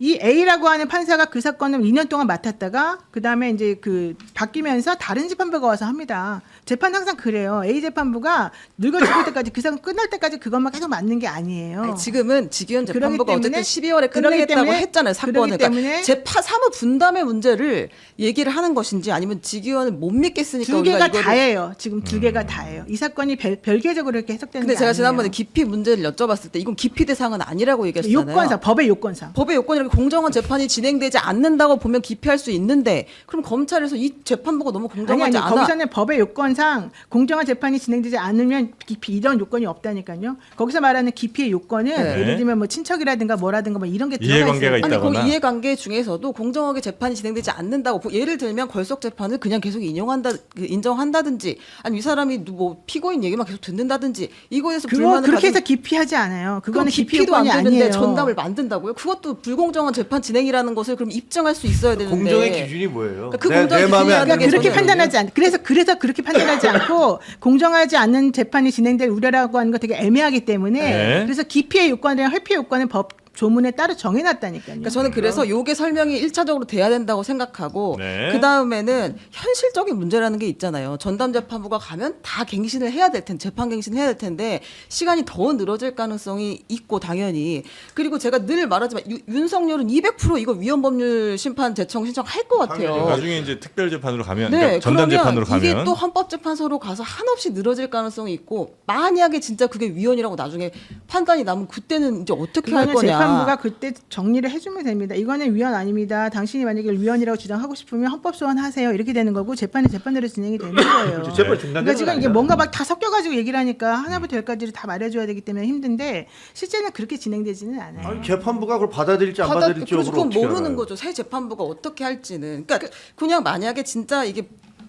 [SPEAKER 2] 이 A라고 하는 판사가 그 사건을 2년 동안 맡았다가 그 다음에 이제 그 바뀌면서 다른 재판부가 와서 합니다. 재판 항상 그래요. A 재판부가 늙어 죽을 때까지 그 사건 끝날 때까지 그것만 계속 맡는 게 아니에요.
[SPEAKER 5] 아니, 지금은 지기현
[SPEAKER 2] 그러기
[SPEAKER 5] 재판부가 어쨌든
[SPEAKER 2] 때문에-
[SPEAKER 5] 12월에
[SPEAKER 2] 그러기
[SPEAKER 5] 끝내겠다고
[SPEAKER 2] 때문에-
[SPEAKER 5] 했잖아요 사건을.
[SPEAKER 2] 그러기 때문에-
[SPEAKER 5] 그러니까 재판 사무 분담의 문제를 얘기를 하는 것인지 아니면 지기현을 못 믿겠으니까
[SPEAKER 2] 두
[SPEAKER 5] 우리가
[SPEAKER 2] 개가
[SPEAKER 5] 이거를
[SPEAKER 2] 다예요. 지금 두 개가 다예요. 이 사건이 별개적으로 이렇게 해석되는
[SPEAKER 5] 근데
[SPEAKER 2] 게
[SPEAKER 5] 제가
[SPEAKER 2] 아니에요.
[SPEAKER 5] 지난번에 기피 문제를 여쭤봤을 때 이건 기피 대상은 아니라고 얘기했잖아요.
[SPEAKER 2] 요건상 법의 요건상.
[SPEAKER 5] 법의 요건이라고 공정한 재판이 진행되지 않는다고 보면 기피할 수 있는데 그럼 검찰에서 이 재판부가 너무
[SPEAKER 2] 아니
[SPEAKER 5] 공정하지 않아.
[SPEAKER 2] 거기서는 법의 요건상 공정한 재판이 진행되지 않으면 기피 이런 요건이 없다니까요. 거기서 말하는 기피의 요건은
[SPEAKER 5] 네.
[SPEAKER 2] 예를 들면 뭐 친척이라든가 뭐라든가 뭐 이런 게 들어가
[SPEAKER 4] 이해관계가
[SPEAKER 2] 있어요.
[SPEAKER 5] 아니
[SPEAKER 4] 있다거나.
[SPEAKER 5] 그 이해관계 중에서도 공정하게 재판이 진행되지 않는다고 예를 들면 걸석 재판을 그냥 계속 인정한다든지 아니 이 사람이 뭐 피고인 얘기만 계속 듣는다든지 이거에 대해서
[SPEAKER 2] 그거
[SPEAKER 5] 불만을
[SPEAKER 2] 그렇게
[SPEAKER 5] 가지고
[SPEAKER 2] 해서 기피하지 않아요.
[SPEAKER 5] 그건
[SPEAKER 2] 그거는 기피
[SPEAKER 5] 기피도 안
[SPEAKER 2] 요건이
[SPEAKER 5] 되는데
[SPEAKER 2] 아니에요.
[SPEAKER 5] 전담을 만든다고요? 그것도 불공정한 재판 진행이라는 것을 그럼 입증할 수 있어야 되는데
[SPEAKER 3] 공정의 기준이 뭐예요?
[SPEAKER 5] 그러니까 그 공정의
[SPEAKER 3] 내 마음에 안
[SPEAKER 5] 기준이라는
[SPEAKER 3] 드는
[SPEAKER 5] 게
[SPEAKER 2] 그렇게
[SPEAKER 5] 저는
[SPEAKER 2] 판단하지 않. 그래서 그렇게 판단하지 않고 공정하지 않은 재판이 진행될 우려라고 하는 거 되게 애매하기 때문에
[SPEAKER 4] 네.
[SPEAKER 2] 그래서 기피의 요건이랑 회피의 요건은 법 조문에 따로 정해놨다니까요.
[SPEAKER 5] 그러니까 저는 그래서 요게 설명이 1차적으로 돼야 된다고 생각하고
[SPEAKER 4] 네.
[SPEAKER 5] 그다음에는 현실적인 문제라는 게 있잖아요. 전담재판부가 가면 다 갱신을 해야 될 텐데 재판 갱신을 해야 될 텐데 시간이 더 늘어질 가능성이 있고 당연히 그리고 제가 늘 말하지만 윤석열은 200% 이거 위헌법률 심판 제청 신청할 것 같아요.
[SPEAKER 4] 나중에 이제 특별 재판으로 가면
[SPEAKER 5] 네,
[SPEAKER 4] 그러니까 전담 재판으로
[SPEAKER 5] 그러면 이게
[SPEAKER 4] 가면
[SPEAKER 5] 또 헌법재판소로 가서 한없이 늘어질 가능성이 있고 만약에 진짜 그게 위헌이라고 나중에 판단이 나면 그때는 이제 어떻게 할
[SPEAKER 2] 그거는
[SPEAKER 5] 거냐.
[SPEAKER 2] 재판부가 그때 정리를 해주면 됩니다. 이거는 위헌 아닙니다. 당신이 만약에 위헌이라고 주장하고 싶으면 헌법 소원하세요. 이렇게 되는 거고 재판은 재판대로 진행이 되는 거예요.
[SPEAKER 1] 재판 중단되는
[SPEAKER 2] 그러니까 지금
[SPEAKER 1] 건
[SPEAKER 2] 이게
[SPEAKER 1] 아니잖아요.
[SPEAKER 2] 뭔가 막 다 섞여가지고 얘기를 하니까 하나부터 열까지를 다 말해줘야 되기 때문에 힘든데 실제는 그렇게 진행되지는 않아요.
[SPEAKER 3] 아니, 재판부가 그걸 받아들일지 안 받아들일지
[SPEAKER 5] 그래서 그건
[SPEAKER 3] 어떻게
[SPEAKER 5] 모르는
[SPEAKER 3] 알아요?
[SPEAKER 5] 거죠. 새 재판부가 어떻게 할지는. 그러니까 그냥 만약에 진짜 이게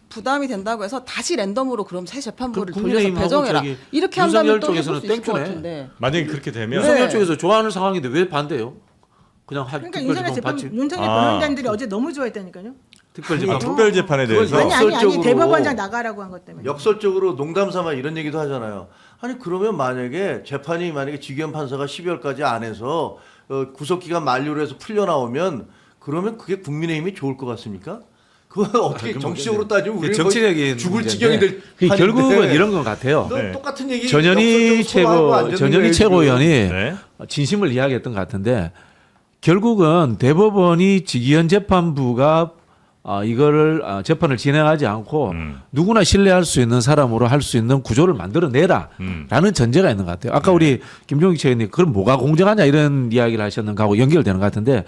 [SPEAKER 5] 부담이 된다고 해서 다시 랜덤으로 그럼 새 재판부를
[SPEAKER 1] 그
[SPEAKER 5] 돌려서
[SPEAKER 1] 국민의힘하고
[SPEAKER 5] 배정해라.
[SPEAKER 1] 저기
[SPEAKER 5] 이렇게
[SPEAKER 1] 윤석열
[SPEAKER 5] 한다면 또 해볼
[SPEAKER 1] 쪽에서는
[SPEAKER 5] 수 있을 것
[SPEAKER 1] 땡큐네.
[SPEAKER 5] 같은데.
[SPEAKER 4] 만약에 그렇게 되면
[SPEAKER 1] 윤석열
[SPEAKER 5] 네.
[SPEAKER 1] 쪽에서 좋아하는 상황인데 왜 반대요? 그냥
[SPEAKER 2] 그러니까 윤석열
[SPEAKER 4] 아.
[SPEAKER 2] 변호인단들이 어제 너무 좋아했다니까요.
[SPEAKER 1] 특별 재판.
[SPEAKER 4] 특별 재판에 대해서
[SPEAKER 3] 그건
[SPEAKER 2] 아니
[SPEAKER 3] 역설적으로
[SPEAKER 2] 대법원장 나가라고 한 것 때문에.
[SPEAKER 3] 역설적으로 농담 삼아 이런 얘기도 하잖아요. 아니 그러면 만약에 재판이 만약에 지기현 판사가 12월까지 안 해서 구속기간 만료를 해서 풀려 나오면 그러면 그게 국민의힘이 좋을 것 같습니까? 그거 어떻게 정치적으로 따지면 우리는
[SPEAKER 1] 정치적인
[SPEAKER 3] 거의 죽을
[SPEAKER 1] 문제인데
[SPEAKER 3] 지경이 될
[SPEAKER 1] 그게
[SPEAKER 3] 판인데.
[SPEAKER 1] 결국은 이런 것 같아요.
[SPEAKER 3] 넌
[SPEAKER 4] 네.
[SPEAKER 3] 똑같은 얘기
[SPEAKER 1] 전현희 최고위원이
[SPEAKER 4] 네.
[SPEAKER 1] 진심을 이야기했던 것 같은데 결국은 대법원이 지기현 재판부가 이거를 재판을 진행하지 않고 누구나 신뢰할 수 있는 사람으로 할 수 있는 구조를 만들어내라라는 전제가 있는 것 같아요. 아까 우리 김종익 최의원님 그럼 뭐가 공정하냐 이런 이야기를 하셨는가 하고 연결되는 것 같은데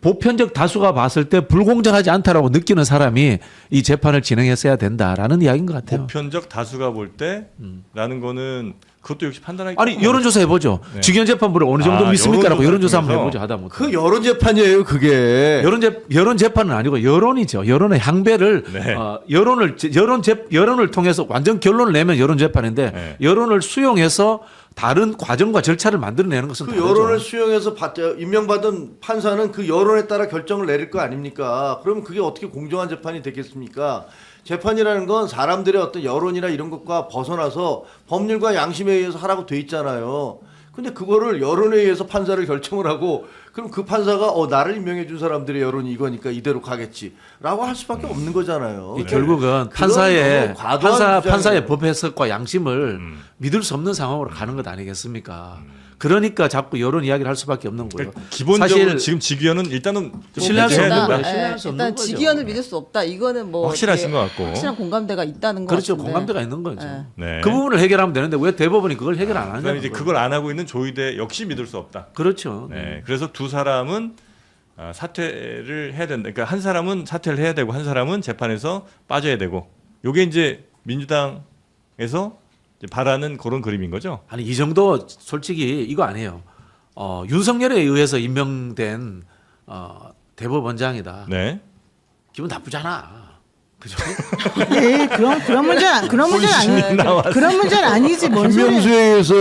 [SPEAKER 1] 보편적 다수가 봤을 때 불공정하지 않다라고 느끼는 사람이 이 재판을 진행했어야 된다라는 이야기인 것 같아요.
[SPEAKER 4] 보편적 다수가 볼 때라는 거는 그것도 역시 판단하기
[SPEAKER 1] 아니 여론조사 해보죠.
[SPEAKER 4] 네.
[SPEAKER 1] 지기현 재판부를 어느 정도 믿습니까라고
[SPEAKER 4] 여론조사
[SPEAKER 1] 여론조사 한번
[SPEAKER 4] 통해서.
[SPEAKER 1] 해보죠. 하다못해.
[SPEAKER 3] 그 여론 재판이에요, 그게.
[SPEAKER 1] 여론 재판은 아니고 여론이죠. 여론의 향배를
[SPEAKER 4] 네.
[SPEAKER 1] 여론을 통해서 완전 결론을 내면 여론 재판인데
[SPEAKER 4] 네.
[SPEAKER 1] 여론을 수용해서 다른 과정과 절차를 만들어내는 것은
[SPEAKER 3] 그
[SPEAKER 1] 다르죠.
[SPEAKER 3] 여론을 수용해서 임명받은 판사는 그 여론에 따라 결정을 내릴 거 아닙니까? 그러면 그게 어떻게 공정한 재판이 되겠습니까? 재판이라는 건 사람들의 어떤 여론이나 이런 것과 벗어나서 법률과 양심에 의해서 하라고 돼 있잖아요. 근데 그거를 여론에 의해서 판사를 결정을 하고 그럼 그 판사가 나를 임명해 준 사람들의 여론이 이거니까 이대로 가겠지라고 할 수밖에 없는 거잖아요.
[SPEAKER 1] 이 결국은
[SPEAKER 3] 그건 너무 과도한
[SPEAKER 1] 판사의
[SPEAKER 3] 주장이에요.
[SPEAKER 1] 법 해석과 양심을 믿을 수 없는 상황으로 가는 것 아니겠습니까? 그러니까 자꾸 여론 이야기를 할 수밖에 없는 거예요.
[SPEAKER 4] 그러니까 기본적으로
[SPEAKER 1] 사실
[SPEAKER 4] 지금 지기현은 일단은 좀
[SPEAKER 1] 신뢰할 수
[SPEAKER 4] 배제해야
[SPEAKER 1] 없는
[SPEAKER 4] 된다.
[SPEAKER 1] 거예요. 신뢰할 수 없는
[SPEAKER 5] 일단
[SPEAKER 1] 거죠.
[SPEAKER 5] 지기현을 믿을 수 없다. 이거는 뭐
[SPEAKER 4] 확실하신
[SPEAKER 5] 이게
[SPEAKER 4] 것 같고.
[SPEAKER 5] 확실한 공감대가 있다는 거
[SPEAKER 1] 그렇죠.
[SPEAKER 5] 같은데.
[SPEAKER 1] 공감대가 있는 거죠.
[SPEAKER 5] 네.
[SPEAKER 4] 네.
[SPEAKER 1] 그 부분을 해결하면 되는데 왜 대법원이 그걸 해결 안
[SPEAKER 4] 그다음에
[SPEAKER 1] 하냐는
[SPEAKER 4] 이제
[SPEAKER 1] 거예요.
[SPEAKER 4] 그걸 안 하고 있는 조희대 역시 믿을 수 없다.
[SPEAKER 1] 그렇죠.
[SPEAKER 4] 네. 그래서 두 사람은 사퇴를 해야 된다. 그러니까 한 사람은 사퇴를 해야 되고 한 사람은 재판에서 빠져야 되고. 요게 이제 민주당에서 이제 바라는 그런 그림인 거죠.
[SPEAKER 1] 아니 이 정도 솔직히 이거 아니에요. 윤석열에 의해서 임명된 대법원장이다.
[SPEAKER 4] 네.
[SPEAKER 1] 기분 나쁘잖아. 그죠?
[SPEAKER 2] 네, 그런 문제는 아니에요. 그런 문제는 아니지 뭔 소리야.
[SPEAKER 3] 김명수에 의해서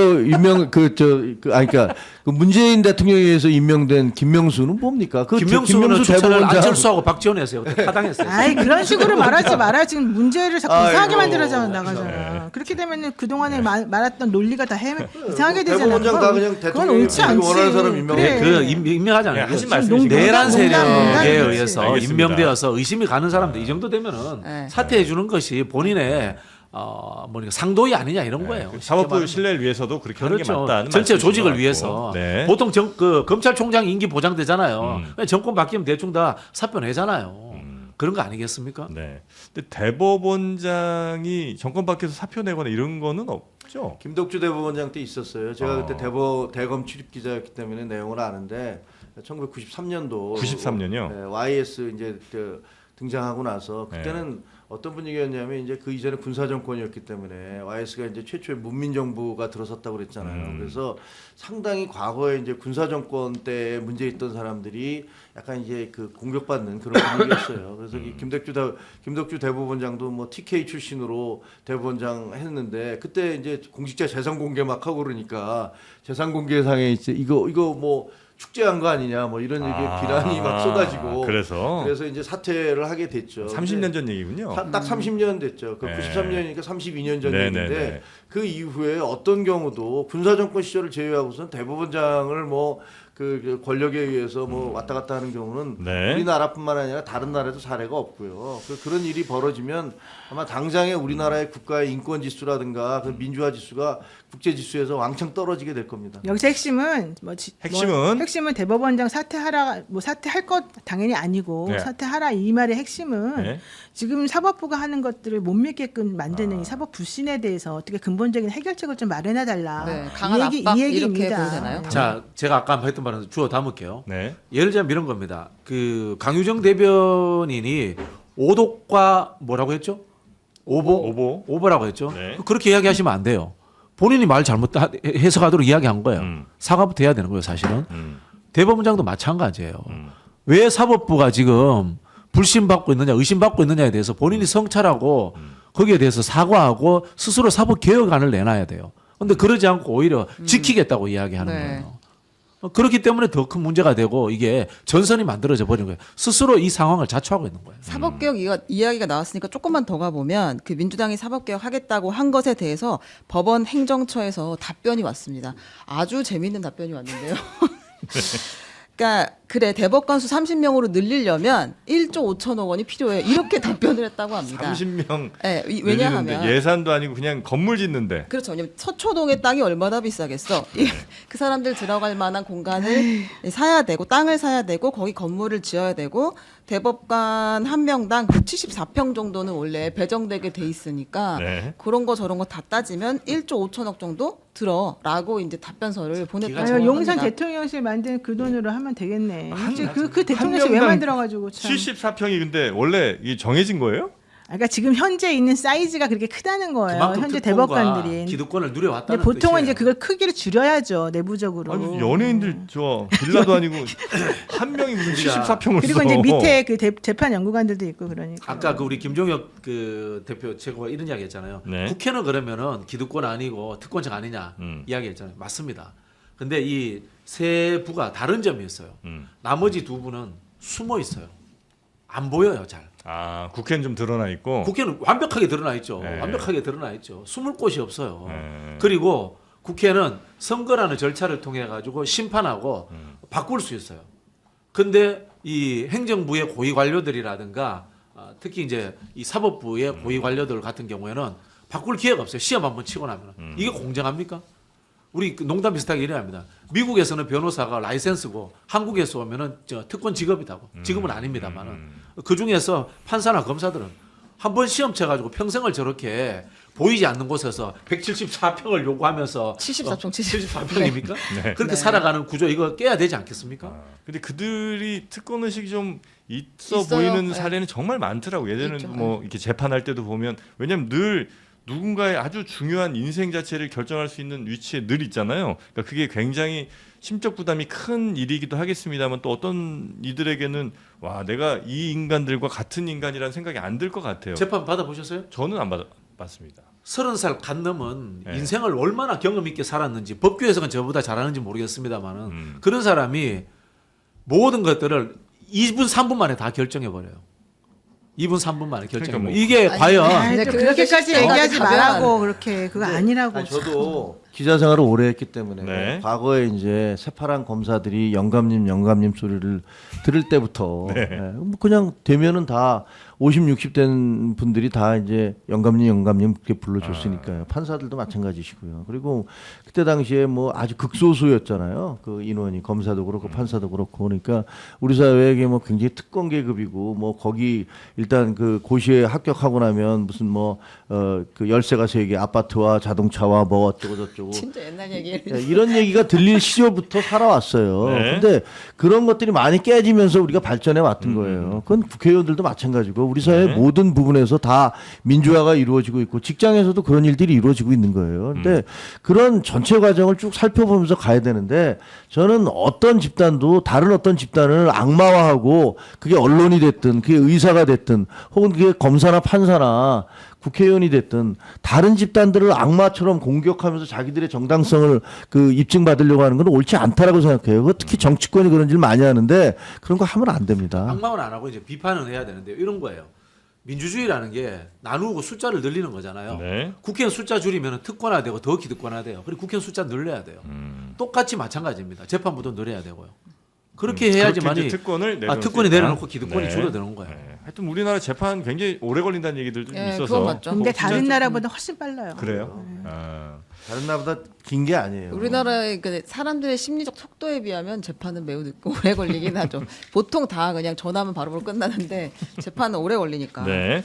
[SPEAKER 3] 그러니까 그 문재인 대통령에 의해서 임명된 김명수는 뭡니까? 그
[SPEAKER 1] 김명수는 추천을
[SPEAKER 3] 대법원장-
[SPEAKER 1] 안철수하고 박지원했어요. 그때 타당했어요.
[SPEAKER 2] 아이 그런 식으로 말하지 마라. 지금 문제를 자꾸 이상하게
[SPEAKER 3] 아이고.
[SPEAKER 2] 만들어서 나가잖아. 그렇게 되면은 그동안에 말했던 논리가 다 이상하게 되잖아.
[SPEAKER 3] 대법원장 다 그냥
[SPEAKER 2] 그건
[SPEAKER 3] 대통령이
[SPEAKER 2] 옳지 않지.
[SPEAKER 3] 원하는 사람 임명해.
[SPEAKER 2] 그래.
[SPEAKER 1] 그 임명하지 않아요.
[SPEAKER 4] 네, 하신
[SPEAKER 1] 그
[SPEAKER 4] 말씀이시죠.
[SPEAKER 1] 내란 세력에
[SPEAKER 2] 농담이지.
[SPEAKER 1] 의해서
[SPEAKER 4] 알겠습니다.
[SPEAKER 1] 임명되어서 의심이 가는 사람들 이 정도 되면은
[SPEAKER 5] 네.
[SPEAKER 1] 사퇴해 주는 것이 본인의 뭐니까 상도이 아니냐 이런 거예요. 쉽게
[SPEAKER 4] 사법부
[SPEAKER 1] 말하면.
[SPEAKER 4] 신뢰를 위해서도 그렇게 하는 게
[SPEAKER 1] 그렇죠.
[SPEAKER 4] 맞다는
[SPEAKER 1] 전체
[SPEAKER 4] 말씀이신
[SPEAKER 1] 조직을
[SPEAKER 4] 것 같고.
[SPEAKER 1] 위해서
[SPEAKER 4] 네.
[SPEAKER 1] 보통 검찰총장 임기 보장되잖아요. 정권 바뀌면 대충 다 사표 내잖아요. 그런 거 아니겠습니까?
[SPEAKER 4] 네. 근데 대법원장이 정권 밖에서 사표 내거나 이런 거는 없죠.
[SPEAKER 3] 김덕주 대법원장 때 있었어요. 제가 그때 대검 출입 기자였기 때문에 내용을 아는데 1993년도
[SPEAKER 4] 93년이요?
[SPEAKER 3] 네, YS 이제 등장하고 나서
[SPEAKER 4] 네.
[SPEAKER 3] 그때는 어떤 분위기였냐면 이제 그 이전에 군사 정권이었기 때문에 YS가 이제 최초의 문민 정부가 들어섰다고 그랬잖아요. 그래서 상당히 과거에 이제 군사 정권 때 문제 있던 사람들이 약간 이제 그 공격받는 그런 분위기였어요. 그래서 이 김덕주 대법원장도 뭐 TK 출신으로 대법원장 했는데 그때 이제 공직자 재산 공개 막 하고 그러니까 재산 공개상에 이제 이거 뭐 축제한 거 아니냐 뭐 이런 얘기에 비난이 막 쏟아지고
[SPEAKER 4] 그래서
[SPEAKER 3] 이제 사퇴를 하게 됐죠.
[SPEAKER 4] 30년 전 얘기군요.
[SPEAKER 3] 딱 30년 됐죠. 그
[SPEAKER 4] 네.
[SPEAKER 3] 93년이니까 32년 전
[SPEAKER 4] 네,
[SPEAKER 3] 얘기인데
[SPEAKER 4] 네, 네.
[SPEAKER 3] 그 이후에 어떤 경우도 군사 정권 시절을 제외하고선 대법원장을 뭐 그 권력에 의해서 뭐 왔다 갔다 하는 경우는
[SPEAKER 4] 네.
[SPEAKER 3] 우리나라뿐만 아니라 다른 나라에도 사례가 없고요. 그런 일이 벌어지면 아마 당장에 우리나라의 국가의 인권 지수라든가 그 민주화 지수가 국제 지수에서 왕창 떨어지게 될 겁니다.
[SPEAKER 2] 여기서 핵심은 핵심은 대법원장 사퇴하라 뭐 사퇴할 것 당연히 아니고
[SPEAKER 4] 네.
[SPEAKER 2] 사퇴하라 이 말의 핵심은
[SPEAKER 4] 네.
[SPEAKER 2] 지금 사법부가 하는 것들을 못 믿게끔 만드는 이 사법 불신에 대해서 어떻게 근본적인 해결책을 좀 마련해 달라.
[SPEAKER 5] 네, 강한 압박 이렇게
[SPEAKER 2] 얘기입니다.
[SPEAKER 5] 보면 되나요?
[SPEAKER 1] 자, 제가 아까 했던 말은 주워 담을게요.
[SPEAKER 4] 네.
[SPEAKER 1] 예를 들면 이런 겁니다. 그 강유정 대변인이 오독과 뭐라고 했죠? 오보라고 했죠.
[SPEAKER 4] 네.
[SPEAKER 1] 그렇게 이야기하시면 안 돼요. 본인이 말 잘못 해석하도록 이야기한 거예요. 사과부터 해야 되는 거예요, 사실은. 대법원장도 마찬가지예요. 왜 사법부가 지금 불신받고 있느냐, 의심받고 있느냐에 대해서 본인이 성찰하고 거기에 대해서 사과하고 스스로 사법 개혁안을 내놔야 돼요. 근데 그러지 않고 오히려 지키겠다고 이야기하는
[SPEAKER 5] 네.
[SPEAKER 1] 거예요. 그렇기 때문에 더 큰 문제가 되고 이게 전선이 만들어져 버린 거예요. 스스로 이 상황을 자초하고 있는 거예요.
[SPEAKER 5] 사법개혁 이야기가 나왔으니까 조금만 더 가보면 그 민주당이 사법개혁 하겠다고 한 것에 대해서 법원 행정처에서 답변이 왔습니다. 아주 재미있는 답변이 왔는데요. 그러니까 그래 대법관 수 30명으로 늘리려면 1조 5천억 원이 필요해 이렇게 답변을 했다고 합니다.
[SPEAKER 4] 30명
[SPEAKER 5] 네, 왜냐하면
[SPEAKER 4] 예산도 아니고 그냥 건물 짓는데.
[SPEAKER 5] 그렇죠. 왜냐면 서초동의 땅이 얼마나 비싸겠어. 그 사람들 들어갈 만한 공간을 사야 되고 땅을 사야 되고 거기 건물을 지어야 되고 대법관 한 명당 74평 정도는 원래 배정되게 돼 있으니까
[SPEAKER 4] 네.
[SPEAKER 5] 그런 거 저런 거 다 따지면 1조 5천억 정도 들어라고 이제 답변서를 보냈다고
[SPEAKER 2] 아유, 용산
[SPEAKER 5] 합니다.
[SPEAKER 2] 대통령실 만든 그 돈으로 하면 되겠네.
[SPEAKER 4] 한-
[SPEAKER 2] 그 대통령실 왜
[SPEAKER 4] 명당
[SPEAKER 2] 만들어가지고 참.
[SPEAKER 4] 74평이 근데 원래 이 정해진 거예요?
[SPEAKER 2] 그러니까 지금 현재 있는 사이즈가 그렇게 크다는 거예요.
[SPEAKER 1] 그만큼
[SPEAKER 2] 현재
[SPEAKER 1] 특권과
[SPEAKER 2] 대법관들이.
[SPEAKER 1] 기득권을
[SPEAKER 2] 근데
[SPEAKER 1] 누려왔다는
[SPEAKER 2] 보통은
[SPEAKER 1] 뜻이에요.
[SPEAKER 2] 이제 그걸 크기를 줄여야죠 내부적으로.
[SPEAKER 4] 아니 연예인들 저 빌라도 아니고 한 명이 무슨 74평을
[SPEAKER 2] 그리고 이제 밑에 그 재판 연구관들도 있고 그러니까.
[SPEAKER 1] 아까 그 우리 김종혁 그 대표 최고가 이런 이야기했잖아요.
[SPEAKER 4] 네.
[SPEAKER 1] 국회는 그러면은 기득권 아니고 특권적 아니냐 이야기했잖아요. 맞습니다. 근데 이 세 부가 다른 점이 있어요. 나머지 두 부는 숨어 있어요. 안 보여요, 잘.
[SPEAKER 4] 아 국회는 좀 드러나 있고.
[SPEAKER 1] 국회는 완벽하게 드러나 있죠.
[SPEAKER 4] 네.
[SPEAKER 1] 완벽하게 드러나 있죠. 숨을 곳이 없어요.
[SPEAKER 4] 네.
[SPEAKER 1] 그리고 국회는 선거라는 절차를 통해 가지고 심판하고 바꿀 수 있어요. 근데 이 행정부의 고위 관료들이라든가 특히 이제 이 사법부의 고위 관료들 같은 경우에는 바꿀 기회가 없어요. 시험 한번 치고 나면 이게 공정합니까? 우리 그 농담 비슷하게 이래합니다. 미국에서는 변호사가 라이센스고 한국에서 오면은 저 특권 직업이다고. 지금은 아닙니다만은 그 중에서 판사나 검사들은 한 번 시험 쳐가지고 평생을 저렇게 보이지 않는 곳에서 174평을 요구하면서
[SPEAKER 5] 74평,
[SPEAKER 1] 74평입니까?
[SPEAKER 4] 네.
[SPEAKER 1] 그렇게
[SPEAKER 5] 네.
[SPEAKER 1] 살아가는 구조 이거 깨야 되지 않겠습니까?
[SPEAKER 4] 근데 그들이 특권 의식이 좀 있어
[SPEAKER 5] 있어요.
[SPEAKER 4] 보이는
[SPEAKER 5] 네.
[SPEAKER 4] 사례는 정말 많더라고. 예전에
[SPEAKER 5] 있죠.
[SPEAKER 4] 뭐 이렇게 재판할 때도 보면 왜냐면 늘 누군가의 아주 중요한 인생 자체를 결정할 수 있는 위치에 늘 있잖아요. 그러니까 그게 굉장히 심적 부담이 큰 일이기도 하겠습니다만 또 어떤 이들에게는 와 내가 이 인간들과 같은 인간이라는 생각이 안 들 것 같아요.
[SPEAKER 1] 재판 받아보셨어요?
[SPEAKER 4] 저는 안 받았습니다.
[SPEAKER 1] 30살 간 넘은
[SPEAKER 4] 네.
[SPEAKER 1] 인생을 얼마나 경험 있게 살았는지 법규에서는 저보다 잘하는지 모르겠습니다만은 그런 사람이 모든 것들을 2분 3분 만에 다 결정해 버려요. 2분 3분 만에 결정해
[SPEAKER 4] 그러니까
[SPEAKER 1] 버려요.
[SPEAKER 4] 뭐-
[SPEAKER 1] 이게
[SPEAKER 5] 아니,
[SPEAKER 1] 과연
[SPEAKER 2] 아이,
[SPEAKER 5] 네,
[SPEAKER 2] 또
[SPEAKER 5] 그렇게
[SPEAKER 2] 그렇게까지
[SPEAKER 5] 쉽지
[SPEAKER 2] 얘기하지
[SPEAKER 5] 않아요.
[SPEAKER 2] 말라고 그렇게 그거 아니라고.
[SPEAKER 3] 아니, 저도 기자 생활을 오래 했기 때문에
[SPEAKER 4] 네.
[SPEAKER 3] 과거에 이제 새파란 검사들이 영감님 소리를 들을 때부터
[SPEAKER 4] 네.
[SPEAKER 3] 뭐 그냥 되면은 다 50, 60 된 분들이 다 이제 영감님 그렇게 불러줬으니까요. 판사들도 마찬가지시고요. 그리고 그때 당시에 뭐 아주 극소수였잖아요. 그 인원이 검사도 그렇고 판사도 그렇고 그러니까 우리 사회에게 뭐 굉장히 특권 계급이고 뭐 거기 일단 그 고시에 합격하고 나면 무슨 뭐 그 열쇠가 3개 아파트와 자동차와 뭐 어쩌고 저쩌고
[SPEAKER 1] 해가지고
[SPEAKER 5] 진짜 옛날 얘기예요.
[SPEAKER 3] 야, 이런 얘기가 들릴 시절부터 살아왔어요.
[SPEAKER 4] 네.
[SPEAKER 3] 근데 그런 것들이 많이 깨지면서 우리가 발전해 왔던 거예요. 그건 국회의원들도 마찬가지고 우리 사회
[SPEAKER 4] 네.
[SPEAKER 3] 모든 부분에서 다 민주화가 이루어지고 있고 직장에서도 그런 일들이 이루어지고 있는 거예요. 근데 그런 전체 과정을 쭉 살펴보면서 가야 되는데 저는 어떤 집단도 다른 어떤 집단을 악마화하고 그게 언론이 됐든 그게 의사가 됐든 혹은 그게 검사나 판사나 국회의원이 됐든 다른 집단들을 악마처럼 공격하면서 자기들의 정당성을 그 입증받으려고 하는 건 옳지 않다라고 생각해요. 그 특히 정치권이 그런 일 많이 하는데 그런 거 하면 안 됩니다.
[SPEAKER 1] 악망은 안 하고 이제 비판은 해야 되는데 이런 거예요. 민주주의라는 게 나누고 숫자를 늘리는 거잖아요.
[SPEAKER 4] 네.
[SPEAKER 1] 국회의원 숫자 줄이면 특권화되고 더 기득권화돼요. 그리고 국회의원 숫자 늘려야 돼요. 똑같이 마찬가지입니다. 재판부도 늘려야 되고요. 그렇게 해야지만이
[SPEAKER 4] 그렇게 이제 특권을 내려놓을 수
[SPEAKER 1] 특권이
[SPEAKER 4] 있다.
[SPEAKER 1] 내려놓고 기득권이
[SPEAKER 4] 네.
[SPEAKER 1] 줄어드는 거예요.
[SPEAKER 4] 네. 하여튼 우리나라 재판 굉장히 오래 걸린다는 얘기들도 좀
[SPEAKER 5] 예,
[SPEAKER 4] 있어서.
[SPEAKER 5] 그건 맞죠.
[SPEAKER 2] 근데
[SPEAKER 4] 진짜
[SPEAKER 2] 다른
[SPEAKER 4] 좀-
[SPEAKER 2] 나라보다 훨씬 빨라요.
[SPEAKER 4] 그래요. 아.
[SPEAKER 3] 다른 나라보다 긴 게 아니에요.
[SPEAKER 5] 우리나라의 그 사람들의 심리적 속도에 비하면 재판은 매우 늦고 오래 걸리긴 하죠. 보통 다 그냥 전화하면 바로바로 끝나는데 재판은 오래 걸리니까.
[SPEAKER 4] 네.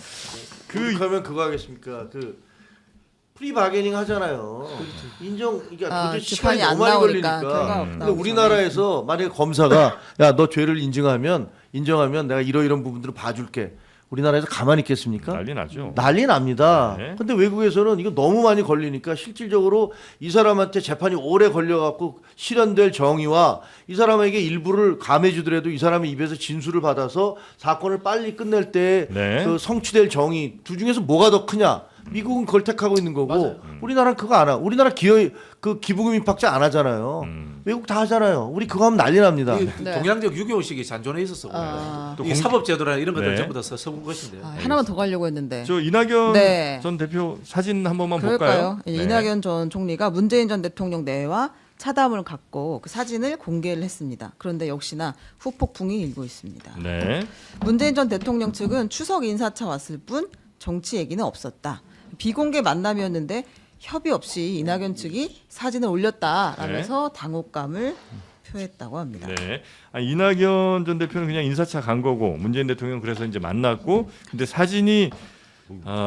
[SPEAKER 3] 그러면 그거 하겠습니까? 그 프리바게닝 하잖아요. 인정 이게
[SPEAKER 5] 아,
[SPEAKER 3] 도저히 시간이
[SPEAKER 5] 재판이 안
[SPEAKER 3] 너무 많이
[SPEAKER 5] 나오니까
[SPEAKER 3] 걸리니까.
[SPEAKER 5] 결과가
[SPEAKER 3] 근데
[SPEAKER 5] 나오기
[SPEAKER 3] 우리나라에서 만약에 검사가 야 너 죄를 인정하면 내가 이런 부분들을 봐줄게. 우리나라에서 가만히 있겠습니까?
[SPEAKER 4] 난리 나죠.
[SPEAKER 3] 난리 납니다.
[SPEAKER 4] 네.
[SPEAKER 3] 근데 외국에서는 이거 너무 많이 걸리니까 실질적으로 이 사람한테 재판이 오래 걸려갖고 실현될 정의와 이 사람에게 일부를 감해주더라도 이 사람의 입에서 진술을 받아서 사건을 빨리 끝낼 때
[SPEAKER 4] 네.
[SPEAKER 3] 그 성취될 정의 두 중에서 뭐가 더 크냐? 미국은 그걸 택하고 있는 거고
[SPEAKER 1] 맞아요.
[SPEAKER 3] 우리나라는 그거 안 하. 우리나라 그 기부금 입학자 안 하잖아요. 외국 다 하잖아요. 우리 그거 하면 난리 납니다.
[SPEAKER 1] 이게
[SPEAKER 5] 네.
[SPEAKER 1] 동양적 유교의식이 잔존해 있었어.
[SPEAKER 5] 아.
[SPEAKER 1] 이 사법제도나 이런 것들
[SPEAKER 4] 네.
[SPEAKER 1] 전부 다 서구 것인데요.
[SPEAKER 5] 아, 하나만 더 가려고 했는데.
[SPEAKER 4] 저 이낙연
[SPEAKER 5] 네.
[SPEAKER 4] 전 대표 사진 한 번만
[SPEAKER 5] 그럴까요?
[SPEAKER 4] 볼까요?
[SPEAKER 5] 예,
[SPEAKER 4] 네.
[SPEAKER 5] 이낙연 전 총리가 문재인 전 대통령 내와 차담을 갖고 그 사진을 공개를 했습니다. 그런데 역시나 후폭풍이 일고 있습니다.
[SPEAKER 4] 네.
[SPEAKER 5] 문재인 전 대통령 측은 추석 인사차 왔을 뿐 정치 얘기는 없었다. 비공개 만남이었는데 협의 없이 이낙연 측이 사진을 올렸다라면서 당혹감을 표했다고 합니다.
[SPEAKER 4] 네. 이낙연 전 대표는 그냥 인사차 간 거고 문재인 대통령 그래서 이제 만났고 근데 사진이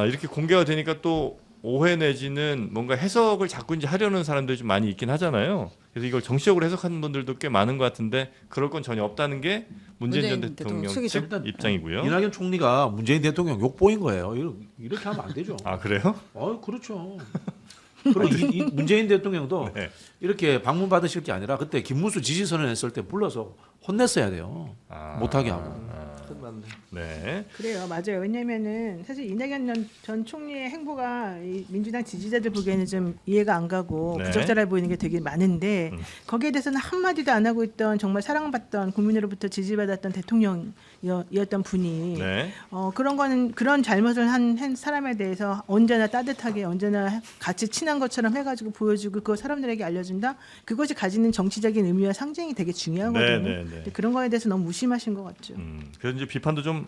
[SPEAKER 4] 이렇게 공개가 되니까 또 오해 내지는 뭔가 해석을 자꾸 이제 하려는 사람들이 좀 많이 있긴 하잖아요. 그래서 이걸 정치적으로 해석하는 분들도 꽤 많은 것 같은데 그럴 건 전혀 없다는 게 문재인 전
[SPEAKER 5] 문재인
[SPEAKER 4] 대통령
[SPEAKER 5] 대통령
[SPEAKER 4] 측
[SPEAKER 5] 측이죠.
[SPEAKER 4] 입장이고요.
[SPEAKER 1] 이낙연 총리가 문재인 대통령 욕보인 거예요. 이렇게 하면 안 되죠.
[SPEAKER 4] 아 그래요?
[SPEAKER 1] 그렇죠. 그리고 이 문재인 대통령도
[SPEAKER 4] 네.
[SPEAKER 1] 이렇게 방문 받으실 게 아니라 그때 김문수 지지 선언했을 때 불러서 혼냈어야 돼요. 못하게 하고.
[SPEAKER 4] 네.
[SPEAKER 2] 그래요, 맞아요. 왜냐면은 사실 이낙연 전 총리의 행보가 이 민주당 지지자들 보기에는 좀 이해가 안 가고
[SPEAKER 4] 네.
[SPEAKER 2] 부적절해 보이는 게 되게 많은데 거기에 대해서는 한 마디도 안 하고 있던 정말 사랑받던 국민으로부터 지지받았던 대통령이었던 분이
[SPEAKER 4] 네.
[SPEAKER 2] 그런 거는 그런 잘못을 한 사람에 대해서 언제나 따뜻하게 언제나 같이 친한 것처럼 해가지고 보여주고 그거 사람들에게 알려준다. 그것이 가지는 정치적인 의미와 상징이 되게 중요하거든요.
[SPEAKER 4] 네, 네, 네.
[SPEAKER 2] 근데 그런 거에 대해서 너무 무심하신 것 같죠.
[SPEAKER 4] 그래서 이제 비판도 좀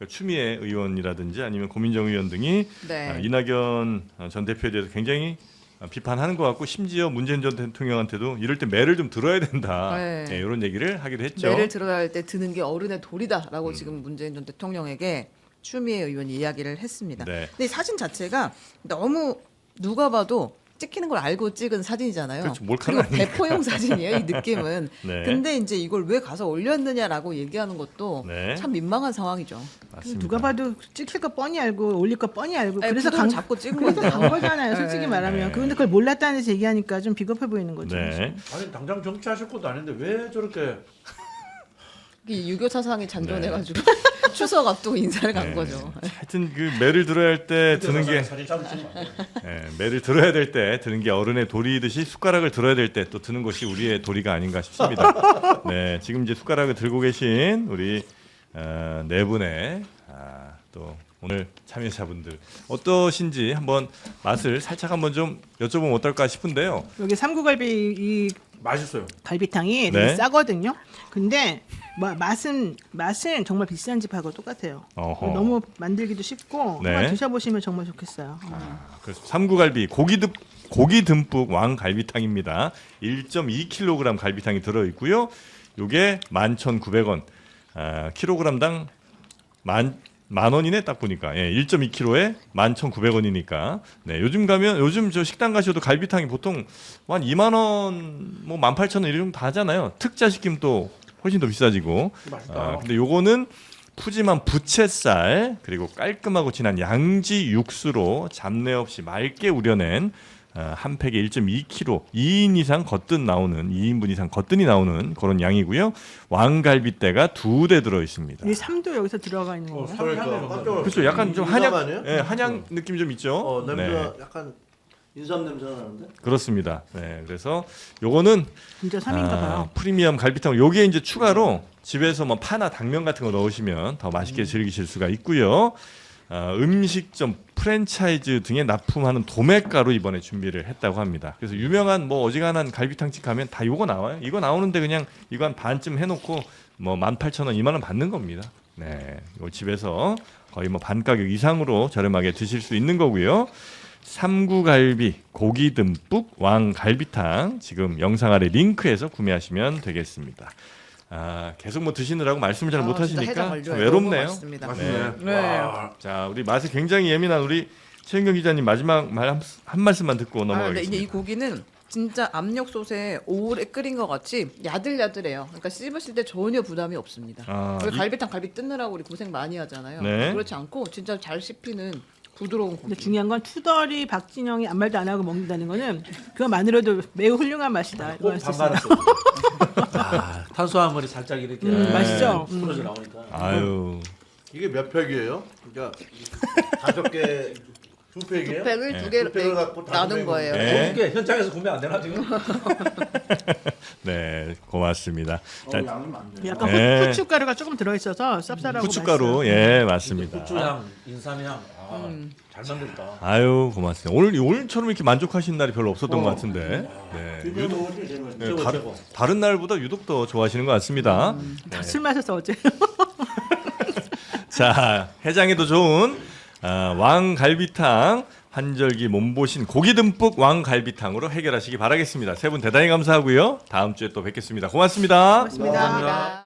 [SPEAKER 4] 추미애 의원이라든지 아니면 고민정 의원 등이
[SPEAKER 5] 네.
[SPEAKER 4] 이낙연 전 대표에 대해서 굉장히 비판하는 것 같고 심지어 문재인 전 대통령한테도 이럴 때 매를 좀 들어야 된다.
[SPEAKER 5] 네.
[SPEAKER 4] 네, 이런 얘기를 하기도 했죠.
[SPEAKER 5] 매를 들어야 할 때 드는 게 어른의 도리다라고 지금 문재인 전 대통령에게 추미애 의원이 이야기를 했습니다.
[SPEAKER 4] 네.
[SPEAKER 5] 근데 이 사진 자체가 너무 누가 봐도 찍히는 걸 알고 찍은 사진이잖아요.
[SPEAKER 4] 그렇죠. 몰카는
[SPEAKER 5] 그리고
[SPEAKER 4] 아니니까.
[SPEAKER 5] 배포용 사진이에요, 이 느낌은.
[SPEAKER 4] 네.
[SPEAKER 5] 근데 이제 이걸 왜 가서 올렸느냐라고 얘기하는 것도
[SPEAKER 4] 네.
[SPEAKER 5] 참 민망한 상황이죠.
[SPEAKER 4] 맞습니다.
[SPEAKER 2] 누가 봐도 찍힐 거 뻔히 알고 올릴 거 뻔히 알고
[SPEAKER 5] 아니,
[SPEAKER 2] 그래서
[SPEAKER 5] 구도를 잡고 찍은
[SPEAKER 2] 그래서
[SPEAKER 5] 건데요.
[SPEAKER 2] 간 거잖아요, 솔직히
[SPEAKER 5] 네.
[SPEAKER 2] 말하면.
[SPEAKER 4] 네.
[SPEAKER 2] 그런데 그걸 몰랐다는 데 얘기하니까 좀 비겁해 보이는 거죠.
[SPEAKER 4] 네.
[SPEAKER 1] 아니 당장 정치하실 것도 아닌데 왜 저렇게
[SPEAKER 5] 이 유교 사상이 잔존해가지고 추석 앞두고 인사를 간
[SPEAKER 4] 네.
[SPEAKER 5] 거죠.
[SPEAKER 4] 하여튼 그 매를 들어야 할 때 드는 게
[SPEAKER 1] 사진 잡으시면
[SPEAKER 4] 매를 들어야 될 때 드는 게 어른의 도리이듯이 숟가락을 들어야 될 때 또 드는 것이 우리의 도리가 아닌가 싶습니다. 네, 지금 이제 숟가락을 들고 계신 우리 네 분의 또 오늘 참여자분들 어떠신지 한번 맛을 살짝 한번 좀 여쭤보면 어떨까 싶은데요.
[SPEAKER 2] 여기 삼구갈비 이
[SPEAKER 1] 맛있어요.
[SPEAKER 2] 갈비탕이
[SPEAKER 4] 네.
[SPEAKER 2] 되게 싸거든요. 근데 맛은 정말 비싼 집하고 똑같아요.
[SPEAKER 4] 어허.
[SPEAKER 2] 너무 만들기도 쉽고
[SPEAKER 4] 네.
[SPEAKER 2] 한번 드셔보시면 정말 좋겠어요.
[SPEAKER 4] 그래서 삼구갈비 고기 듬뿍 왕갈비탕입니다. 1.2kg 갈비탕이 들어 있고요. 요게 11,900원. 킬로그램당 10,000원이네 딱 보니까. 예, 1.2kg에 11,900원이니까. 네, 요즘 가면 요즘 저 식당 가셔도 갈비탕이 보통 한 2만 원, 뭐 18,000원 이런 정도 다 하잖아요. 특자 시키면 또 훨씬 더 비싸지고. 근데 요거는 푸짐한 부채살 그리고 깔끔하고 진한 양지 육수로 잡내 없이 맑게 우려낸 한 팩에 1.2kg 2인 이상 거뜬 나오는 2인분 이상 거뜬히 나오는 그런 양이고요. 왕갈비대가 2대 들어 있습니다.
[SPEAKER 2] 이 3도 여기서 들어가 있는 건가요?
[SPEAKER 4] 그렇죠. 약간 좀 한약,
[SPEAKER 3] 아니에요?
[SPEAKER 4] 예, 한약 느낌 좀 있죠.
[SPEAKER 3] 냄새가 약간 인삼 냄새가 나는데.
[SPEAKER 4] 그렇습니다. 네, 그래서 요거는
[SPEAKER 2] 진짜 3인가 봐요.
[SPEAKER 4] 프리미엄 갈비탕. 요게 이제 추가로 집에서 뭐 파나 당면 같은 거 넣으시면 더 맛있게 즐기실 수가 있고요. 음식점, 프랜차이즈 등에 납품하는 도매가로 이번에 준비를 했다고 합니다. 그래서 유명한 뭐 어지간한 갈비탕집 가면 다 요거 나와요. 이거 나오는데 그냥 이거 한 반쯤 해놓고 뭐 18,000원, 2만 원 받는 겁니다. 네, 요 집에서 거의 뭐 반 가격 이상으로 저렴하게 드실 수 있는 거고요. 삼구갈비, 고기 듬뿍 왕갈비탕 지금 영상 아래 링크에서 구매하시면 되겠습니다. 계속 뭐 드시느라고 말씀을 잘
[SPEAKER 5] 진짜
[SPEAKER 4] 못하시니까
[SPEAKER 5] 해장
[SPEAKER 4] 좀
[SPEAKER 5] 완료예요.
[SPEAKER 4] 외롭네요.
[SPEAKER 5] 너무 맛있습니다.
[SPEAKER 4] 네.
[SPEAKER 5] 네.
[SPEAKER 4] 자, 우리 맛에 굉장히 예민한 우리 최은경 기자님 마지막 말 한 말씀만 듣고
[SPEAKER 5] 근데
[SPEAKER 4] 넘어가겠습니다.
[SPEAKER 5] 이제 이 고기는 진짜 압력솥에 오래 끓인 것 같이 야들야들해요. 그러니까 씹으실 때 전혀 부담이 없습니다. 우리 갈비탕 갈비 뜯느라고 우리 고생 많이 하잖아요.
[SPEAKER 4] 네.
[SPEAKER 5] 그렇지 않고 진짜 잘 씹히는 부드러운 고기.
[SPEAKER 2] 근데 중요한 건 투덜이 박진영이 아무 말도 안 하고 먹는다는 거는 그것만으로도 매우 훌륭한 맛이다. 이거 할수 있습니다.
[SPEAKER 1] 탄수화물이 살짝 이렇게
[SPEAKER 2] 맛있죠?
[SPEAKER 1] 풀어져 나오니까.
[SPEAKER 4] 아유.
[SPEAKER 3] 이게 몇 팩이에요? 그러니까 5개 2팩이에요?
[SPEAKER 5] 팩을
[SPEAKER 4] 네.
[SPEAKER 5] 두 개로
[SPEAKER 3] 두 팩을 갖고 다섯
[SPEAKER 5] 나눈
[SPEAKER 3] 팩을
[SPEAKER 5] 거예요.
[SPEAKER 4] 네.
[SPEAKER 1] 이게 현장에서 구매 안 되나 지금?
[SPEAKER 4] 네, 고맙습니다. 자,
[SPEAKER 3] 양이 많네.
[SPEAKER 2] 약간
[SPEAKER 4] 네.
[SPEAKER 2] 후춧가루가 조금 들어있어서 쌉쌀하고
[SPEAKER 4] 후춧가루,
[SPEAKER 2] 맛있어요.
[SPEAKER 4] 예, 맞습니다.
[SPEAKER 1] 고추향, 인삼향, 잘 만들었다.
[SPEAKER 4] 아유, 고맙습니다. 오늘처럼 이렇게 만족하시는 날이 별로 없었던 것 같은데. 네. 네, 다른 날보다 유독 더 좋아하시는 것 같습니다.
[SPEAKER 2] 다 술 마셔서 어제.
[SPEAKER 4] 자, 해장에도 좋은 왕갈비탕 한절기 몸보신 고기 듬뿍 왕갈비탕으로 해결하시기 바라겠습니다. 세 분 대단히 감사하고요. 다음 주에 또 뵙겠습니다. 고맙습니다.
[SPEAKER 2] 고맙습니다.
[SPEAKER 5] 감사합니다.